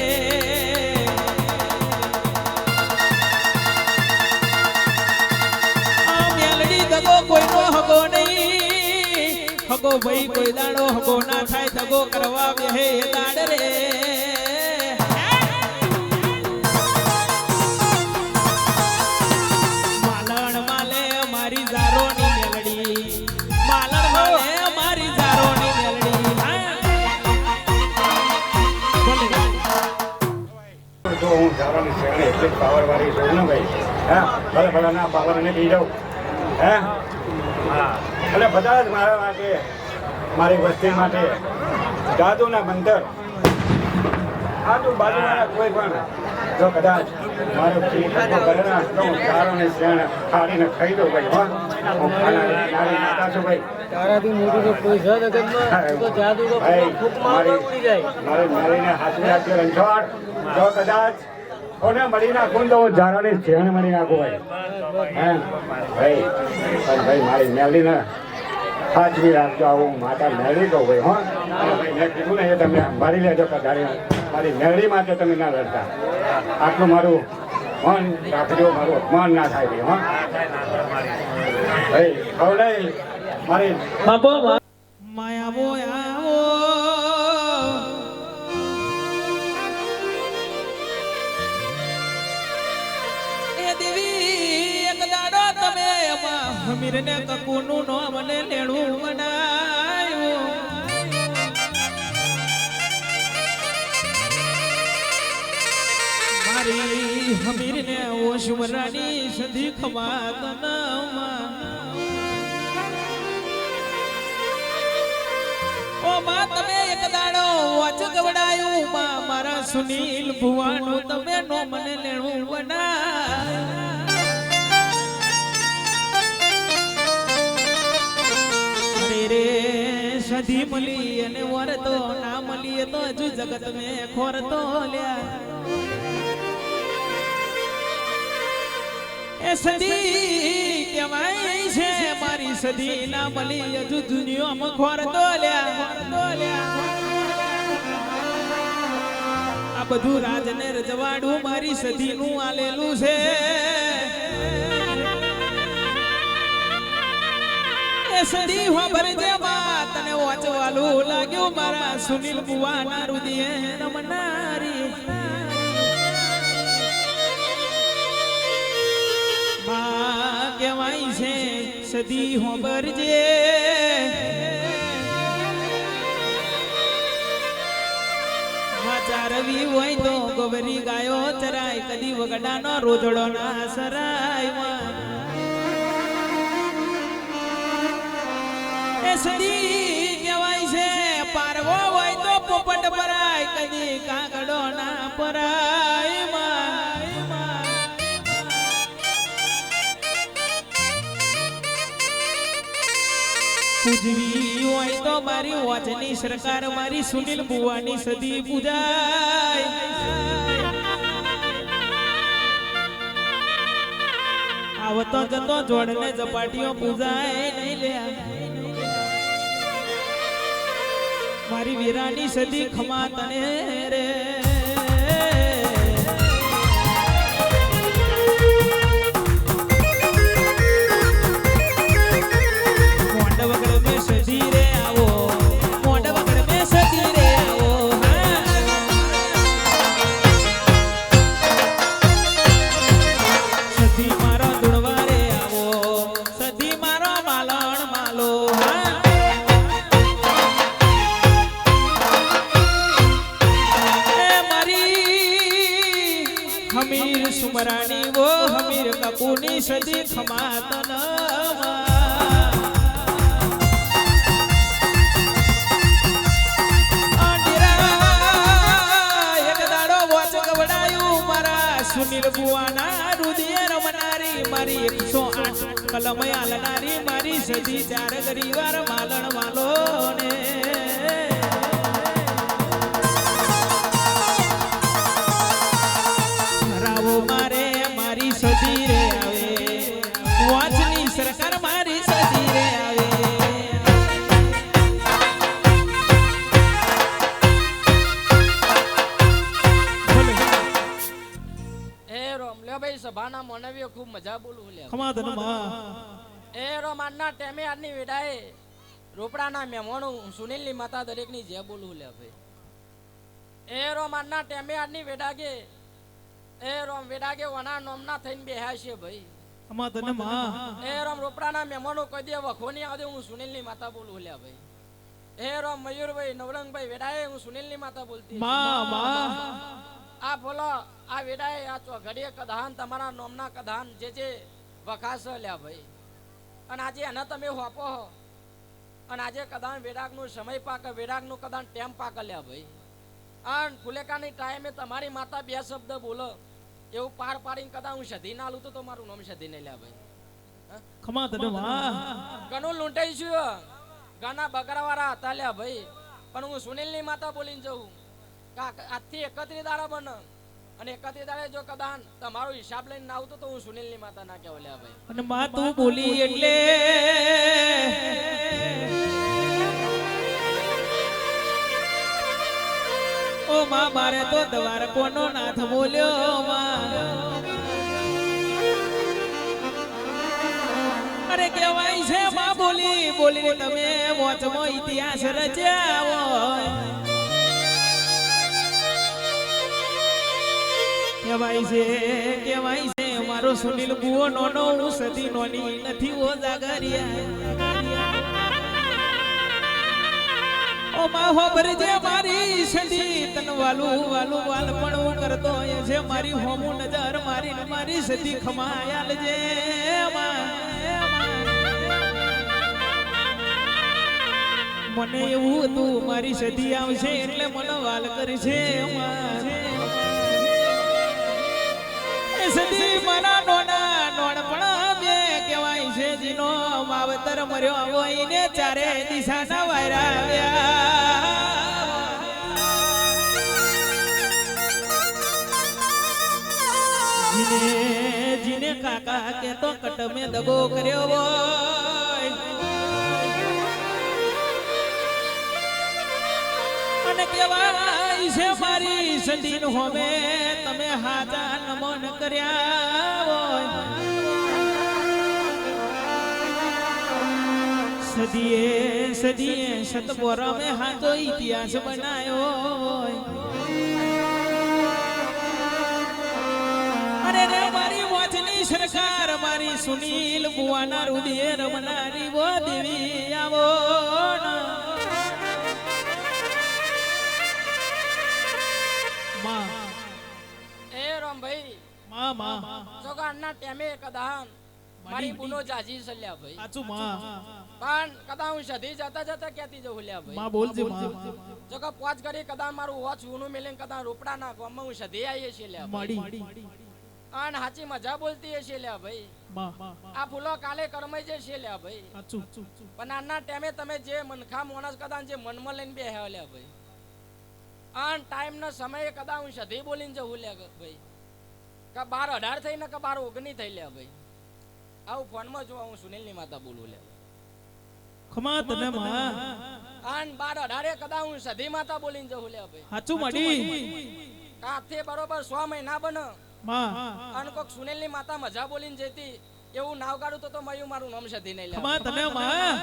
આ મેલડી દગો કોઈનો હગો નહીં હગો ભાઈ કોઈ દાડો હગો ના થાય દગો કરવા બેહે દાડ રે હું ઝારોની શેરણી એટલી જ પાવરવાળી છું ને ભાઈ હા ભલે ભલે ના પાવર ને પી જાઉં હે હા એટલે બધા જ મારા માટે મારી વસ્તી માટે જાદુના બંદર આજુબાજુના કોઈ પણ જો કદાચ મારો કરે ના તો હું ઝારોની શેરણી ખાડીને ખાઈ દઉં ભાઈ હા હું નારી માતા છું ભાઈ તારાથી મોટું તો કોઈ છે જગતમાં તો જાદુ તો ખૂબ મારી ઉડી જાય મારી મેળીને હાથવી હાથવી રંજોડ જો કદાચ કોને મળી નાખું તો હું ઝારાની શેરણી મળી નાખું ભાઈ હે ભાઈ પણ ભાઈ મારી મેળીને હાથવી રાખજો આવું માતા મેળવી કહું ભાઈ હા ભાઈ મેં કીધું ને એ તમે સંભાળી લેજો કદાચ મારી મેળવી માટે તમે ના લડતા આટલું મારું મન રાખજો મારું અપમાન ના થાય ભાઈ હા ભાઈ કહું નહીં મારી બાપો માયા બોયા એ દેવી એક દાડો તમે હમીર ને કકુનું નો મને લેણું બનાયું મારી હમીર ને ઓશવરાની સધી ખમાત નામાં ઓ માં તમે એક દાડો વાચ ગવડાયું માં મારા સુનીલ ભુવાનું તમે નો મને લેણું બના રે સધી મળી અને વરતો ના મળી તો હજુ જગત મે ખોરતો લ્યા એ સદી કેવાય છે મારી સદી ના મળી હજુ દુનિયામાં ખોરતો લ્યા આ બધું રાજને રજવાડું મારી સદી નું આલેલું છે એ સદી હોબર જે વાત તને વાંચવાલું લાગ્યું મારા સુનિલ બુવા ના રુદિયે રમનારી કેવાય છે સદી હોબર જે રવિ હોય તો ગોબરી ગાયો ચરાય કદી વગડાનો રોજડો ના સરાય એ સદી કેવાય છે પારવો હોય તો પોપટ પરાય કદી કાગડો ના પરાય પૂજવી હોય તો મારી વાચની સરકાર મારી સુનિલ બુવાની સદી પૂજાય આવતો જતો જોડને ઝપાટીઓ પૂજાય નહીં લ્યા મારી વીરાની સદી ખમા તને રે હમીર સુમરાણી વો હમીર કપૂની સદી ખમાતન એક દાડો વાચ ગવડાયું મારા સુનિલ બુવાના રુદિયે રમનારી મારી 108 કલમ આલનારી મારી સદી ચાર ગરીવાર માલણ વાલો ને રાવો મારે મારી સદી રે આવે વાંચની સરકાર મારી સદી રે આવે ભાઈ સભાના માનવીઓ ખૂબ મજા બોલું લે ખમાદન માં એ રોમાનના ટેમે આજની વેડાએ રોપડાના મહેમાનો સુનિલની માતા દરેકની જે બોલું લે ભાઈ એ રોમાનના ટેમે આજની વેડાગે એ રોમ વેડાગે વના નોમના થઈને બેહ્યા છે ભાઈ ખમાદન માં એ રોમ રોપડાના મહેમાનો કોઈ દે વખો નહીં આવદે હું સુનિલની માતા બોલું લે ભાઈ એ રોમ મયુરભાઈ નવરંગભાઈ વેડાએ હું સુનિલની માતા બોલતી માં આ બોલો આ વેડાએ આ ચોઘડીએ કધાન તમારા નોમના કધાન જે વખાસ લ્યા ભાઈ અને આજે એના તમે હોપો હો અને આજે કદાન વેડાકનું સમય પાક વેડાકનું કદાન ટેમ પાક લ્યા ભાઈ અને ફુલેકાની ટાઈમે તમારી માતા બે શબ્દ બોલો એવું પાર પાડીને કદાચ હું સધી ના લઉં તો મારું નામ સધી નહીં લ્યા ભાઈ ખમાદન માં ઘણું લૂંટાઈ છું ઘણા બકરાવાળા હતા લ્યા ભાઈ પણ હું સુનિલની માતા બોલીને જઉં આજથી 31 દાડા બન અને 31 દાડે જો કદાન તમારો હિસાબ લઈને ના આવતો તો હું સુનિલની માતા ના કહેવા લ્યા ભાઈ અને માં તું બોલી એટલે ઓ માં મારે તો દ્વાર કોનો નાથ બોલ્યો માં અરે કેવાય છે માં બોલી બોલીને તમે મોચમાં ઇતિહાસ રચ્યા હોય કેવાય છે મારો સુનિલ બુઓ નોનો હું સદી નોની નથી ઓ જાગરિયા ઓ માં હોબર જે મારી સદી તન વાલું વાલ પણ હું કરતો એ છે મારી હોમું નજર મારી સદી ખમાયાલ જે મને એવું હતું મારી સદી આવશે એટલે મને વાલ કરશે સદી મારા નોડ પણ બે કહેવાય છે જીનો માવતર મર્યો હોય ને ચારે દિશાના વાયરા આવ્યા જીને કાકા કે તો કટ મે દગો કર્યો હોય અને કેવાય છે મારી સદી નો હોમે તમે હાજા નમન કર્યા હોય સદીએ સતપોરા મે હાજો ઇતિહાસ બનાયો હોય અરે રે મારી મોચની સરકાર મારી સુનિલ બુવાના રુદિયે રમનારી વો દેવી આવો સોગાના ટેમે કદાન મારી બુનો જાજી સલ્યા ભાઈ સાચું માં પણ કદા હું સધી જતા ક્યાંથી જઉં લ્યા ભાઈ માં બોલજે માં જો કે પોચ કરી કદા મારું વોચ ઊનું મેલીને કદા રોપડા ના ગામમાં હું સધી આવીએ છે લ્યા માડી અને હાચી મજા બોલતી છે લ્યા ભાઈ આ ફૂલો કાલે કરમાઈ જશે લ્યા ભાઈ સાચું પણ આના ટાઈમે તમે જે મનખા મોણસ કદા જે મનમાં લઈને બેહ્યા લ્યા ભાઈ આન ટાઈમ ના સમયે કદા હું સધી બોલીને જઉં લ્યા ભાઈ કા 12-18 થઈ ને કા 12-19 થઈ લ્યા ભાઈ આવું ફોનમાં જોવા હું સુનિલની માતા બોલું લ્યા ખમા તને માં આન 12-18 કદા હું સધી માતા બોલીને જઉં લ્યા ભાઈ સાચું મડી કાથી બરોબર 100 મહિના બન માં અને કોક સુનિલની માતા મજા બોલીને જતી એવું નાવ કાઢું તો મયું મારું નામ સધી નહીં લ્યા ખમા તને માં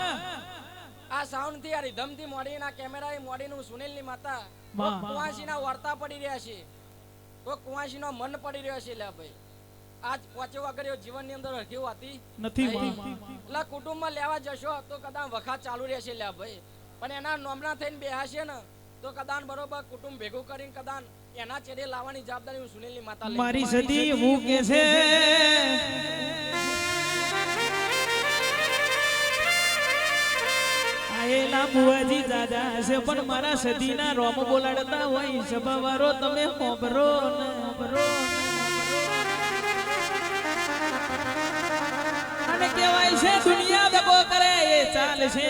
આ સાઉન્ડ થી આ રિધમ થી મોડીના કેમેરા મોડીનું સુનિલની માતા કુવાસીના વર્તા પડી રહ્યા છે તો કુવાસીનો મન પડી રહ્યો છે લ્યા ભાઈ આજ પહોંચવા કર્યો જીવનની અંદર હરખી વાતી નથી એટલે કુટુંબમાં લેવા જશો તો કદાચ વખત ચાલુ રહેશે લ્યા ભાઈ પણ એના નોમના થઈને બેહાશે ને તો કદાચ બરોબર કુટુંબ ભેગું કરીને કદાચ એના ચેડે લાવવાની જવાબદારી હું સુનિલની માતા લઈ મારી સદી હું કે છે આયેલા બુવાજી દાદા છે પણ મારા સદીના રોમ બોલાડતા હોય સભાવારો તમે હોબરો ને અને કહેવાય છે દુનિયા દગો કરે એ ચાલશે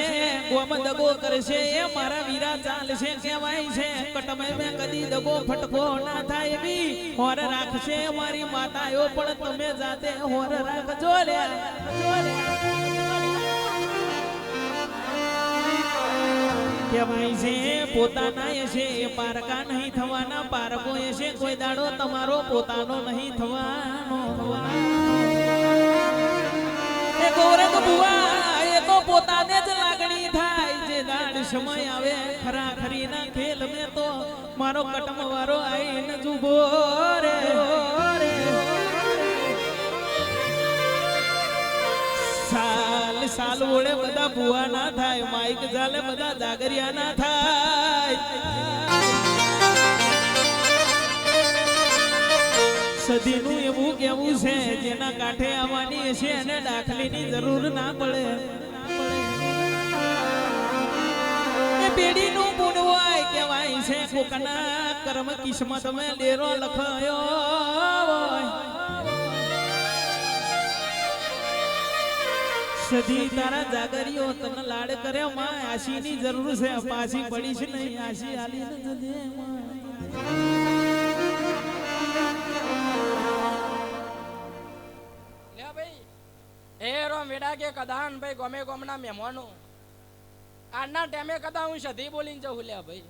ગોમ દગો કરશે એ મારા વીરા ચાલશે કહેવાય છે કટમે મેં કદી દગો ફટકો ના થાય એવી હોર રાખશે મારી માતાઓ પણ તમે જાતે હોર રાખજો રે કહેવાય છે પોતાના છે એ પારકા નહીં થવાના પારકો છે કોઈ દાડો તમારો પોતાનો નહીં થવાનો એ ગૌરંગ બુઆ એ તો પોતાને જ લાગણી થાય જે દાડ સમય આવે ખરા ખરીના ખેલ મે તો મારો કટમ વારો આઈને જુબો રે સાલ સાલ ઓળે બધા બુઆ ના થાય માઈક જાલે બધા જાગરિયા ના થાય સદીનું એવું કેવું છે જેના કાંઠે આવવાની છે એને દાખલીની જરૂર ના પડે એ પેઢીનું ગુણ હોય કહેવાય છે કોકના કર્મ કિસ્મત મેં ડેરો લખાયો હોય સદી તારા જાગરીઓ તને લાડ કરે માં આશીની જરૂર છે પાછી પડી છે નહીં આશી આલી ન જજે વેડા કે કદાન ભાઈ ગમે ગમના મહેમાનો આજના ટાઈમે કદા હું સધી બોલીને જવું લ્યા ભાઈ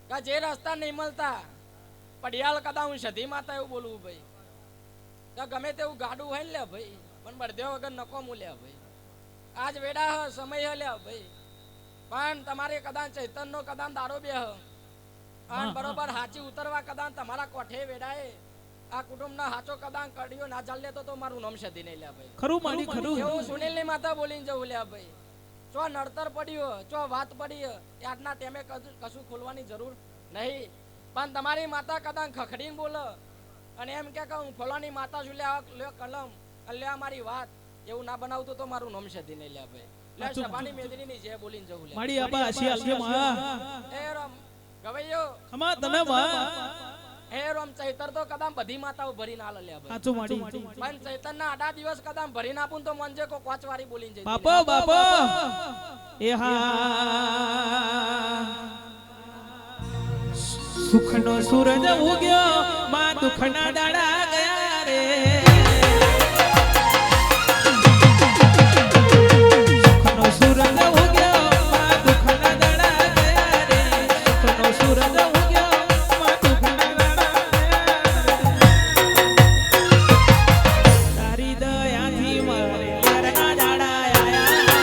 કે જે રસ્તા નહીં મળતા પડિયાલ કદા હું સધી માતા એવું બોલવું ભાઈ કે ગમે તેવું ગાડું હોય ને લ્યા ભાઈ પણ બળદે વગર નકો મૂલ્યા ભાઈ આજ વેડા હ સમય હ લ્યા ભાઈ પણ તમારે કદાચ ચૈતનનો કદાચ દાડો બે હ અને બરોબર હાચી ઉતરવા કદાચ તમારા કોઠે વેડાએ આ કુટુંબના હાચો કદાચ કડીઓ ના ચાલ લેતો તો મારું નામ સધી નહીં લ્યા ભાઈ ખરું માડી ખરું એવું સુનિલ ની માતા બોલીને જવું લ્યા ભાઈ ચો નડતર પડ્યો ચો વાત પડી આજના ટેમે કશું ખોલવાની જરૂર નહીં પણ તમારી માતા કદાચ ખખડીને બોલે અને એમ કે હું ફલાની માતા છું લે કલમ લે મારી વાત એવું ના બનાવતું તો મારું નામ સધી નહીં લ્યા ભાઈ લે સભાની મેદની ની જે બોલીને જવું લ્યા માડી આબા આશી આલજે માં એ રામ ગવૈયો ખમા તને માં હે રામ ચૈતર તો કદામ બધી માતાઓ ભરી ના લ્યા ભાઈ સાચું માડી પણ ચૈતર ના આડા દિવસ કદામ ભરી નાપું તો મનજે કો કોચવારી બોલીને જઈ બાપો બાપો એ હા સુખનો સૂરજ ઉગ્યો માં દુખના દાડા ગયા રે સુખનો સૂરજ ઉગ્યો માં દુખના દાડા ગયા રે સુખનો સૂરજ ઉગ્યો માં દુખના દાડા તારી દયાથી મારે લરના દાડા આયા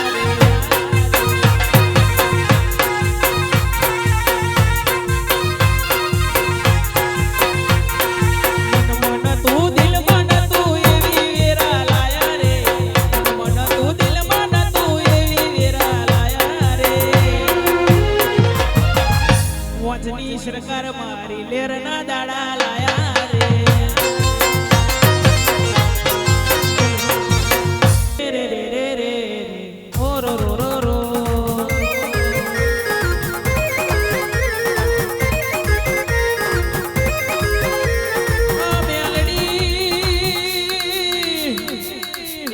સરકાર મારી લેરના દાડા લાયા રે રે રે રે ઓ રો રો રો રો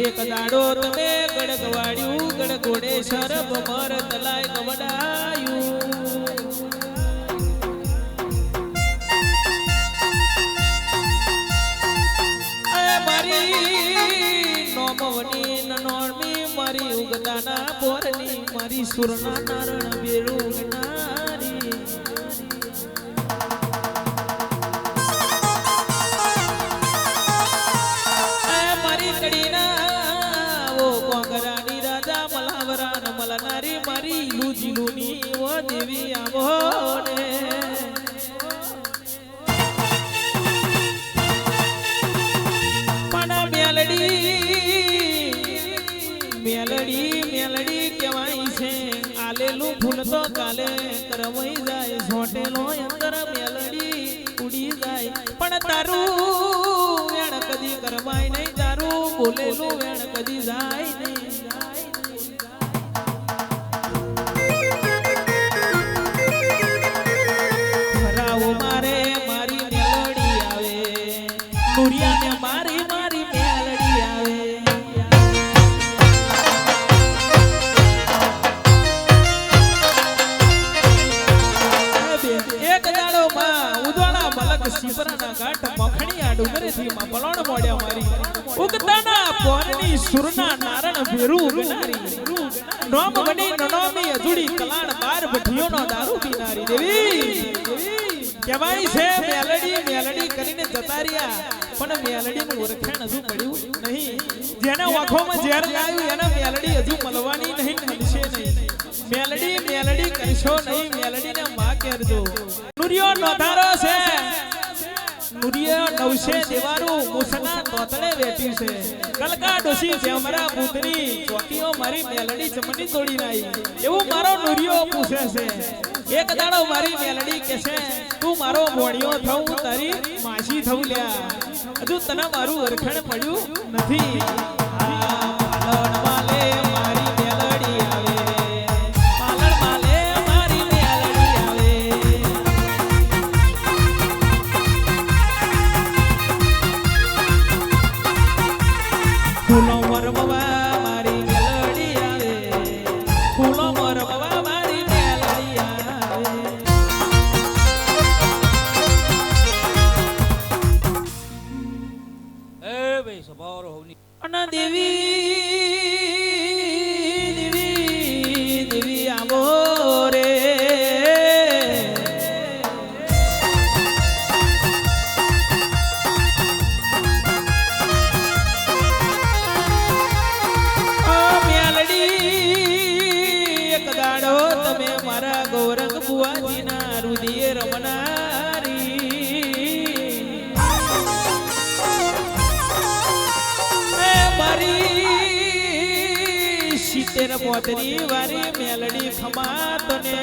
એક દાડો તમે ગડગવાડ્યું ગડગોડે શરબ મર તલાય ગવડાયું મારી ઉગદાના પોરની મારી સુરના નારણ બેરું નારી મારી કડીના ઓ કોંગરાની રાજા મલાવરા ન મલનારી મારી લુજીલુની ઓ દેવી આવો ને પણ મેલડી મેલડી કહેવાય છે આલેલું ફૂલ તો કાલે કરવાઈ જાય ઝોટેલો અંદર મેલડી ઉડી જાય પણ તારું વેણ કદી કરવાય નહીં તારું બોલેલું વેણ કદી જાય નહીં ફરાવો મારે મારી મેલડી આવે નુરિયાને મારી મારી મેલડી આવે પોરની સુરના નારણ ભેરું ગનારી નોમ બની નનોમી અજુડી કલાણ બાર ભઠિયોનો દારૂ પીનારી દેવી કહેવાય છે મેલડી મેલડી કરીને જતા રહ્યા પણ મેલડીનું ઓળખાણ હજુ મળ્યું નહીં જેના આંખોમાં ઝેર લાવ્યું એના મેલડી હજુ મળવાની નહીં મળશે નહીં મેલડી મેલડી કરશો નહીં મેલડીને માં કહેજો નુરિયો નોધારો છે નુરિયો નવશે દેવાનું મુસના તોતળે વેઠી છે કલકા ડોસી જેમરા બુધની ચોકીઓ મારી મેલડી ચમની તોડી નાઈ એવું મારો નુરિયો પૂછે છે એક દાડો મારી મેલડી કે છે તું મારો મોણિયો થઉં તારી માસી થઉં લ્યા હજુ તને મારું ઓળખાણ મળ્યું નથી પાલણ માલે મારી મેલડી આવે પાલણ માલે મારી મેલડી આવે ફૂલો મરમવા મારી મેલડી આવે ફૂલો મરમવા મારી મેલડી આવે એ ભાઈ સભાઓ હોની અને દેવી આવો રે મારા ગૌરંગ બુઆજીના રુદિયે રમનારી મારી 70-35 વારી મેલડી ખમાતને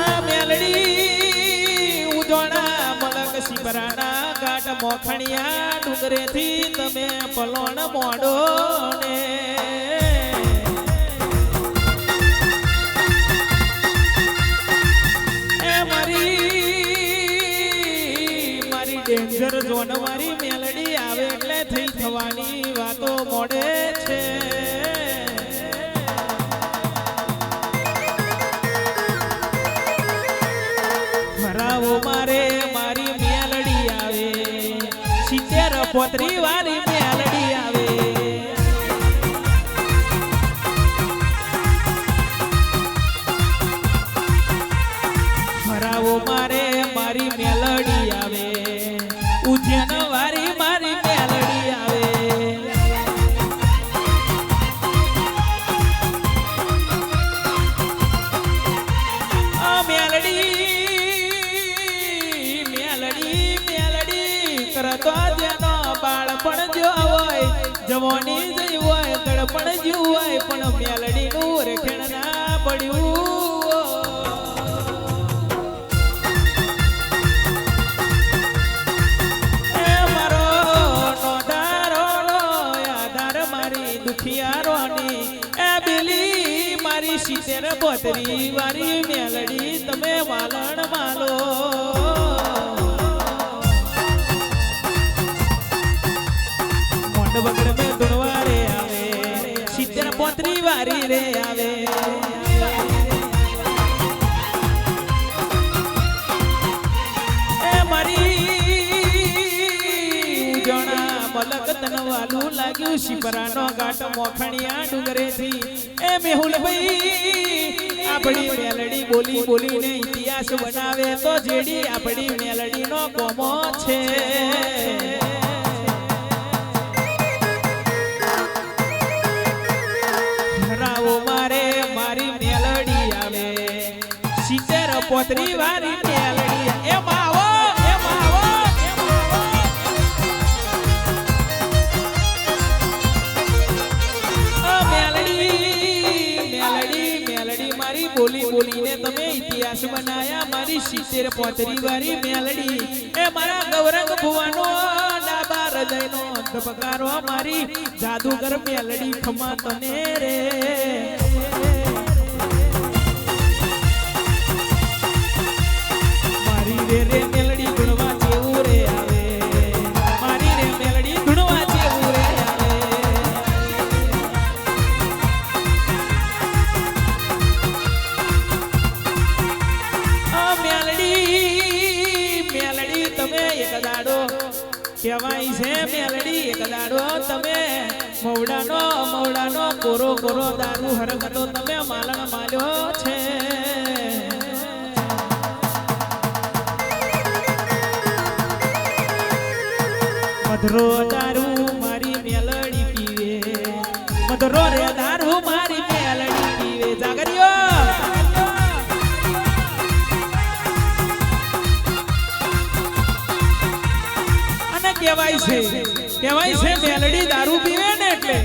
આ મેલડી ઉજોણા મલક સિપરાના ઘાટ મોખણિયા ડુંગરેથી તમે પલોણ મોડો ને એ મારી ડેન્જર ઝોન મારી મેલડી આવે એટલે થઈ થવાની વાતો મોડે છે ભરાવો મારે મારી મેલડી આવે 70-35 વારી મેલડી આવે ભરાવો મારે મારી મેલડી આવે ઉજ્જૈન વારી મારી મેલડી આવે આ મેલડી કરતો જેનો બાળપણ જો હોય જવાની જઈ હોય ગળપણ જો હોય પણ મેલડી નું રેખણ ના પડ્યું એ મારો નોધારો આધાર મારી દુખિયારોની એ બિલી મારી 70-32 વારી મેલડી તમે વાલણ માલો વગર મે ધુણવા રે આવે 70-35 વારી રે આવે એ મારી જણા મલક તનવાલું લાગ્યું શિપરાનો ઘાટ મોખણિયા ડુંગરેથી એ મેહુલ ભાઈ આપણી મેલડી બોલી બોલીને ઇતિહાસ બનાવે તો જેડી આપણી મેલડીનો કોમો છે મારે મારી મેલડી આવે 70-35 વારી મેલડી એમાં આવો મેલડી મારી બોલી બોલીને તમે ઇતિહાસ બનાયા મારી 70-35 વારી મેલડી એ મારા ગૌરંગ ભુવાનો ડાબા હૃદયનો ધબકારો મારી જાદુગર મેલડી ખમા તને રે મારી રે મેલડી ગુણવા જેવું રે આવે મારી રે મેલડી ગુણવા જેવું રે આવે આ મેલડી કહેવાય છે મેલડી એક દાડો તમે મવડાનો કોરો કોરો દારૂ હરગતો તમે માલણ માલ્યો છે મધરો દારૂ મારી મેલડી પીવે મધરો રે દારૂ મારી મેલડી પીવે જાગરિયો અને કહેવાય છે મેલડી દારૂ પીવે ને એટલે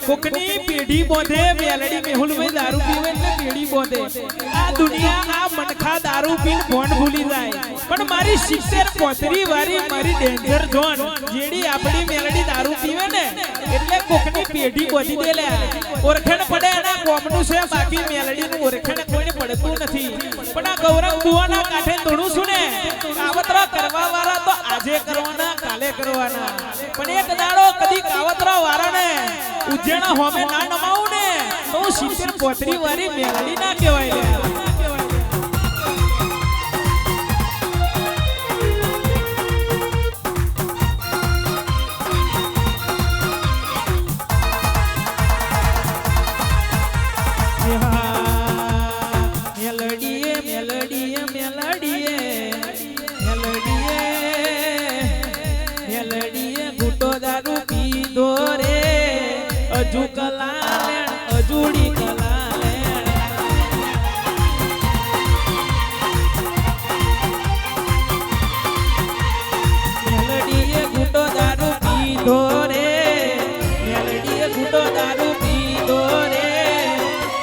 કોકની પેઢી બોધે મેલડી મેહુલભાઈ દારૂ પીવે એટલે પેઢી બોધે આ દુનિયા આ મનખા દારૂ પીને ભોંડ ભૂલી જાય પણ મારી 70-35 વારી મારી ડેન્જર ઝોન જેડી આપણી મેલડી દારૂ પીવે ને એટલે કોકની પેઢી બોધી દે લે ઓરખણ પડે એના કોમનું છે બાકી મેલડીનું ઓરખણ કોઈને પડતું નથી પણ આ ગૌરવ બુવાના કાંઠે તોડું છું ને કાવતરા કરવા વાળા તો આજે કરવાના કાલે કરવાના પણ એક દાડો કદી કાવતરા વાળાને ઉજ્જૈના હોમે ના નમાવું ને તો 70-35 વારી મેલડી ના કહેવાય લે મેલડીએ ઘૂંટો દારૂ પીધો રે અજુ કલાલેણ અજુડી કલાલેણ મેલડીએ ઘૂંટો દારૂ પીધો રે મેલડીએ ઘૂંટો દારૂ પીધો રે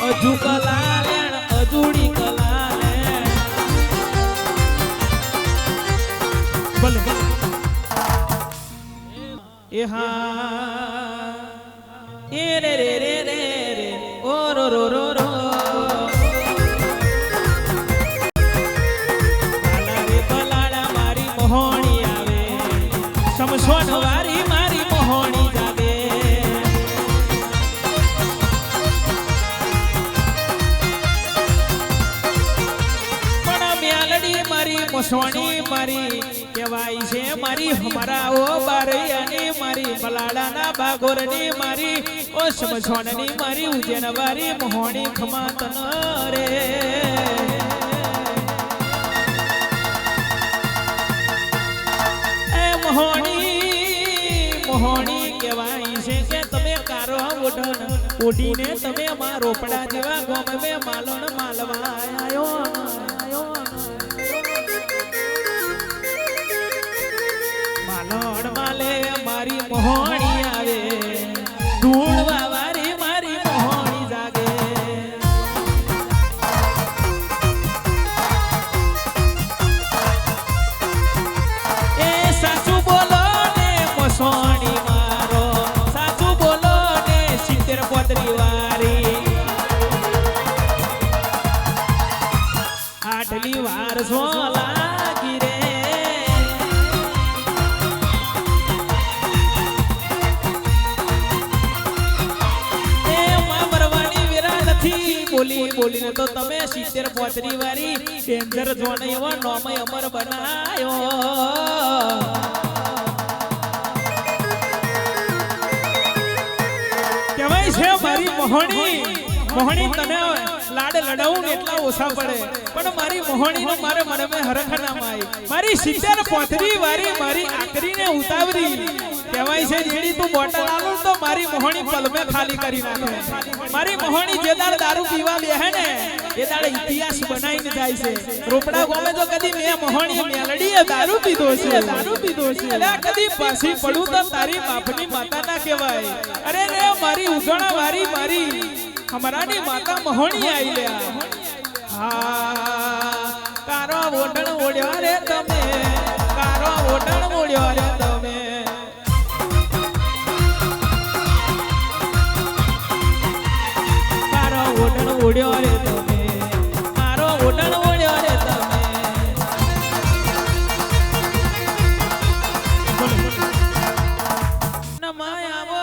અજુ કલાલેણ અજુડી કલાલેણ બોલે એ હા એ રે રે રે રે રે ઓ રો રો રો રો બાલા રે બલાડા મારી મોહણી આવે સમસોન વારી મારી મોહણી જાગે પણ મેલડી મારી મોસોણી મારી કહેવાય છે મારી હમારા ઓ બારૈયાની મારી બલાડાના બાગોરની મારી ઓ સમસોનની મારી ઉજ્જૈન વારી મોહણી ખમાતન રે એ મોહણી કહેવાય છે કે તમે કારો ઓઢણ ઓઢીને તમે અમારા રોપડા જેવા ગોમ મે માલણ માલવા આયો માલણ માલે મારી મોહણી આવે ઢૂંઢવા વારી મારી મોહણી જાગે એ સાચું બોલો ને મોસોણી મારો સાચું બોલો ને 70-35 વારી આટલી વાર સો લાગી રે બોલીને તો તમે 70-35 વારી ડેન્જર ઝોન એવો નોમય અમર બનાયો કહેવાય છે મારી મોહણી તને લાડ લડાવું ને એટલા ઓછા પડે પણ મારી મોહણીનો મારે મને હરખ ના માય મારી 70-35 વારી મારી આકરીને ઉતાવરી કહેવાય છે જેડી તું બોટલ આલો તો મારી મોહણી પલમે ખાલી કરી નાખે મારી મોહણી જે દાડ દારૂ પીવા બેહે ને એ દાડ ઇતિહાસ બનાવીને જાય છે રોપડા ગોમે તો કદી મે મોહણી મેલડીએ દારૂ પીધો છે એટલે કદી પાછી પડું તો તારી બાપની માતા ના કહેવાય અરે રે મારી ઉગણા વારી મારી હમરાની માતા મોહણી આઈ લ્યા હા કારો ઓઢણ ઓડ્યો રે તમે કારો ઓઢણ ઓડ્યો રે તમે કારો ઓઢણ ઓડ્યો રે તમે મારો ઓઢણ ઓડ્યો રે તમે નમાય આવો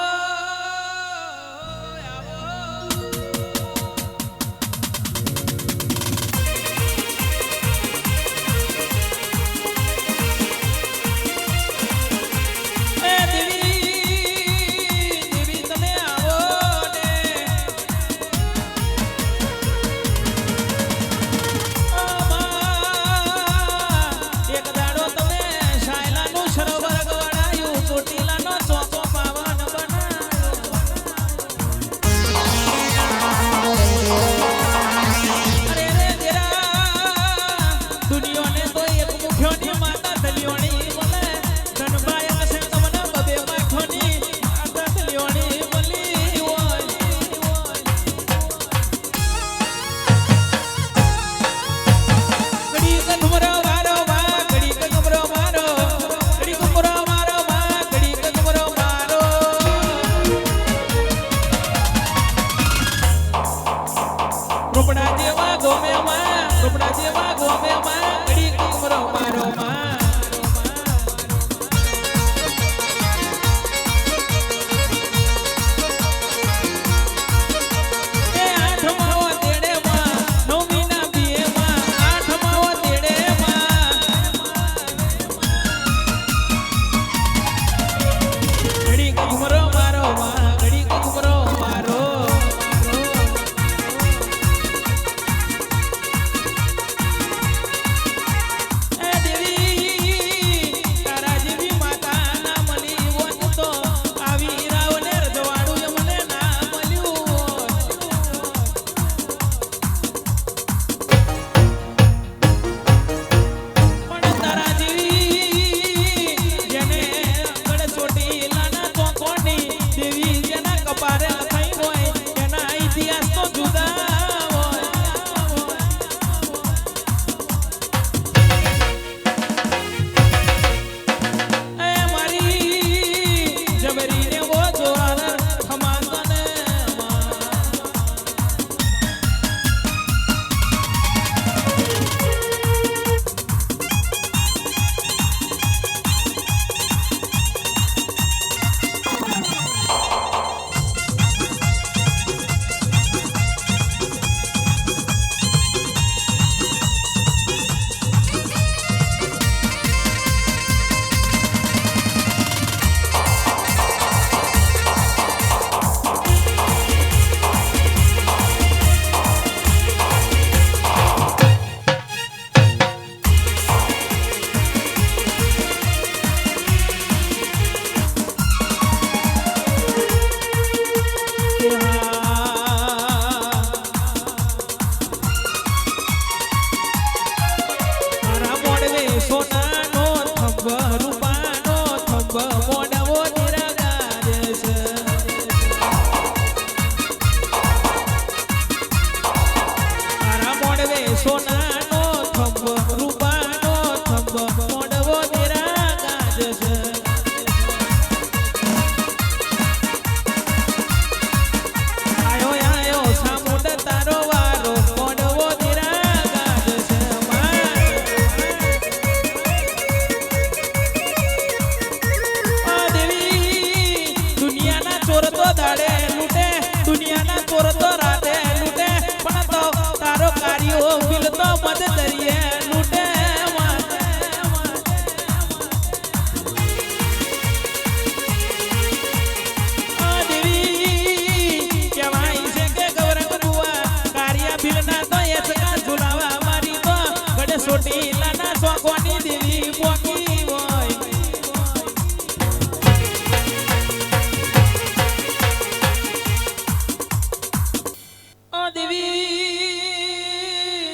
ચોકોની દેવી પોકી હોય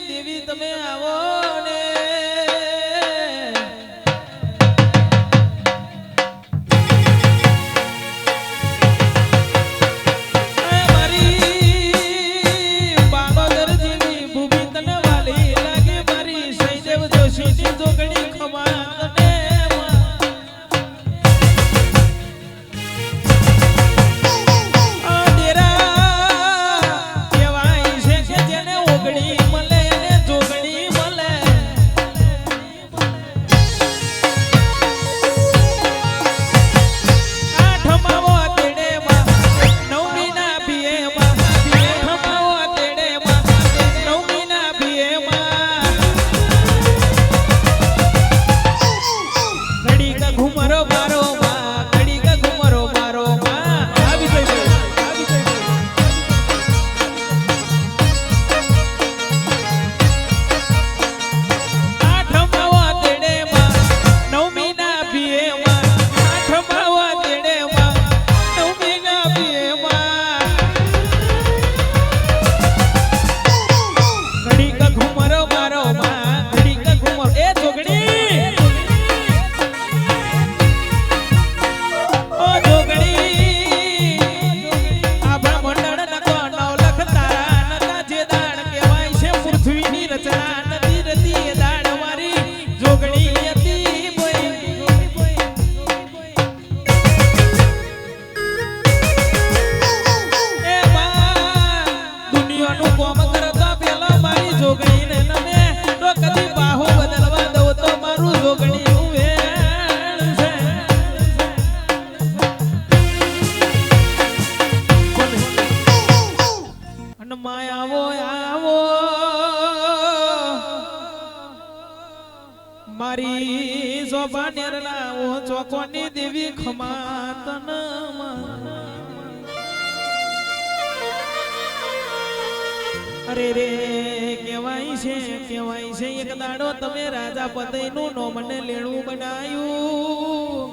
દેવી તમે આવો ને મારી શોભા નેરલાઓ ચોકોની દેવી ખમાતન અરે રે કેવાય છે એક દાડો તમે રાજા પતઈનું નો મને લેણું બનાયું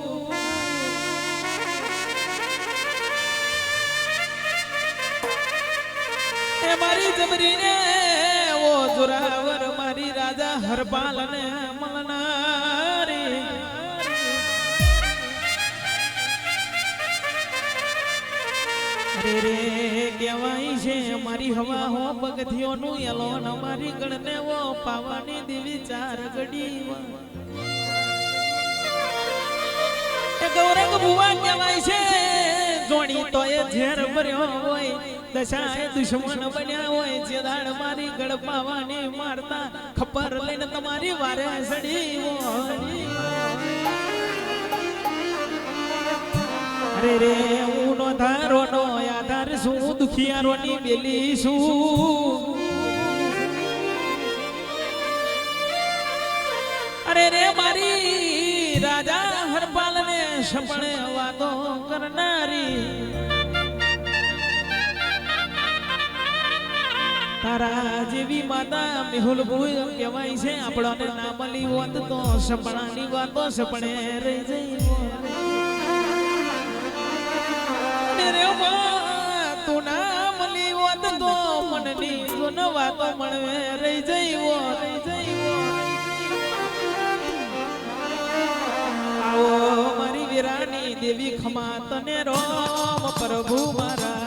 એ મારી જબરીને ઓ જોરાવર મારી રાજા હરપાલ ને મલનારી અરે રે કેવાય છે મારી હવા હો પગથિયોનું એલો ન મારી ગણને ઓ પાવાની દેવી ચાર ગડી એ ગૌરંગ બુવા કેવાય છે જોણી તો એ ઝેર ભર્યો હોય દશાએ દુશ્મન બન્યા હોય જે દાડ મારી ગળપાવાની મારતા ખબર લઈને તમારી વારે સડી અરે રે હું નો ધારો નો આધાર શું દુખિયારો ની બેલી શું અરે રે મારી રાજા હરપાલ ને સપને વાતો કરનારી તારા જેવી માતા મેહુલ ભૂલ કહેવાય છે આપણને ના મળી હોત તો સપનાની વાતો સપને રહી જઈ તું ના મળી હોત તો મનની જોન વાતો મળવે રહી જઈ આવો મારી વીરાની દેવી ખમા તને રોમ પ્રભુ મારા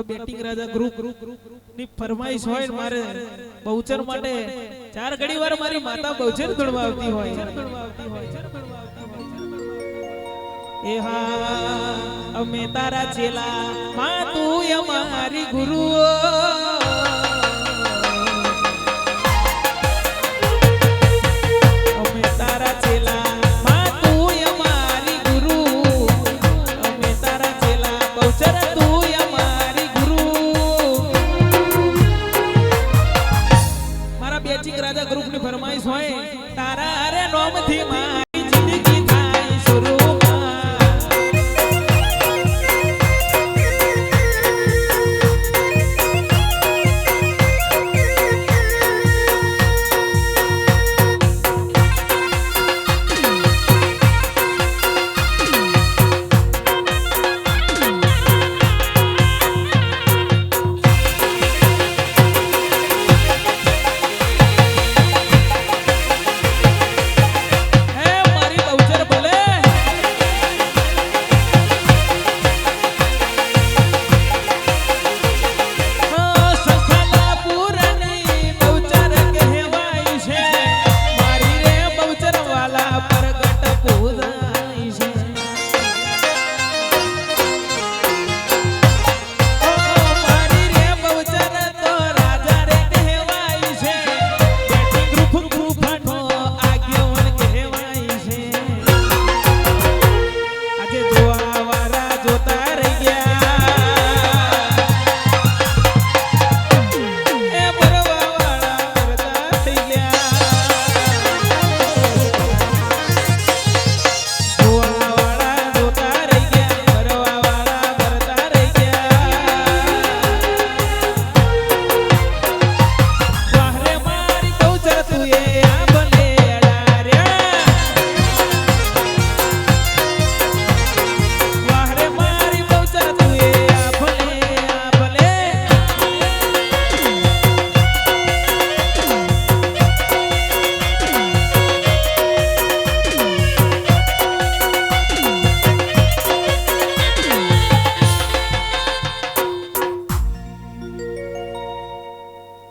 બેટિંગ રાજા ગ્રુપ ની ફરમાઈશ હોય મારે બહુચર માટે ચાર ઘડી વાર મારી માતા બહુચર દોડવા આવતી હોય એ હા અમે તારા ચેલા માં તું અમારી ગુરુ તારા રે નોમથી મારી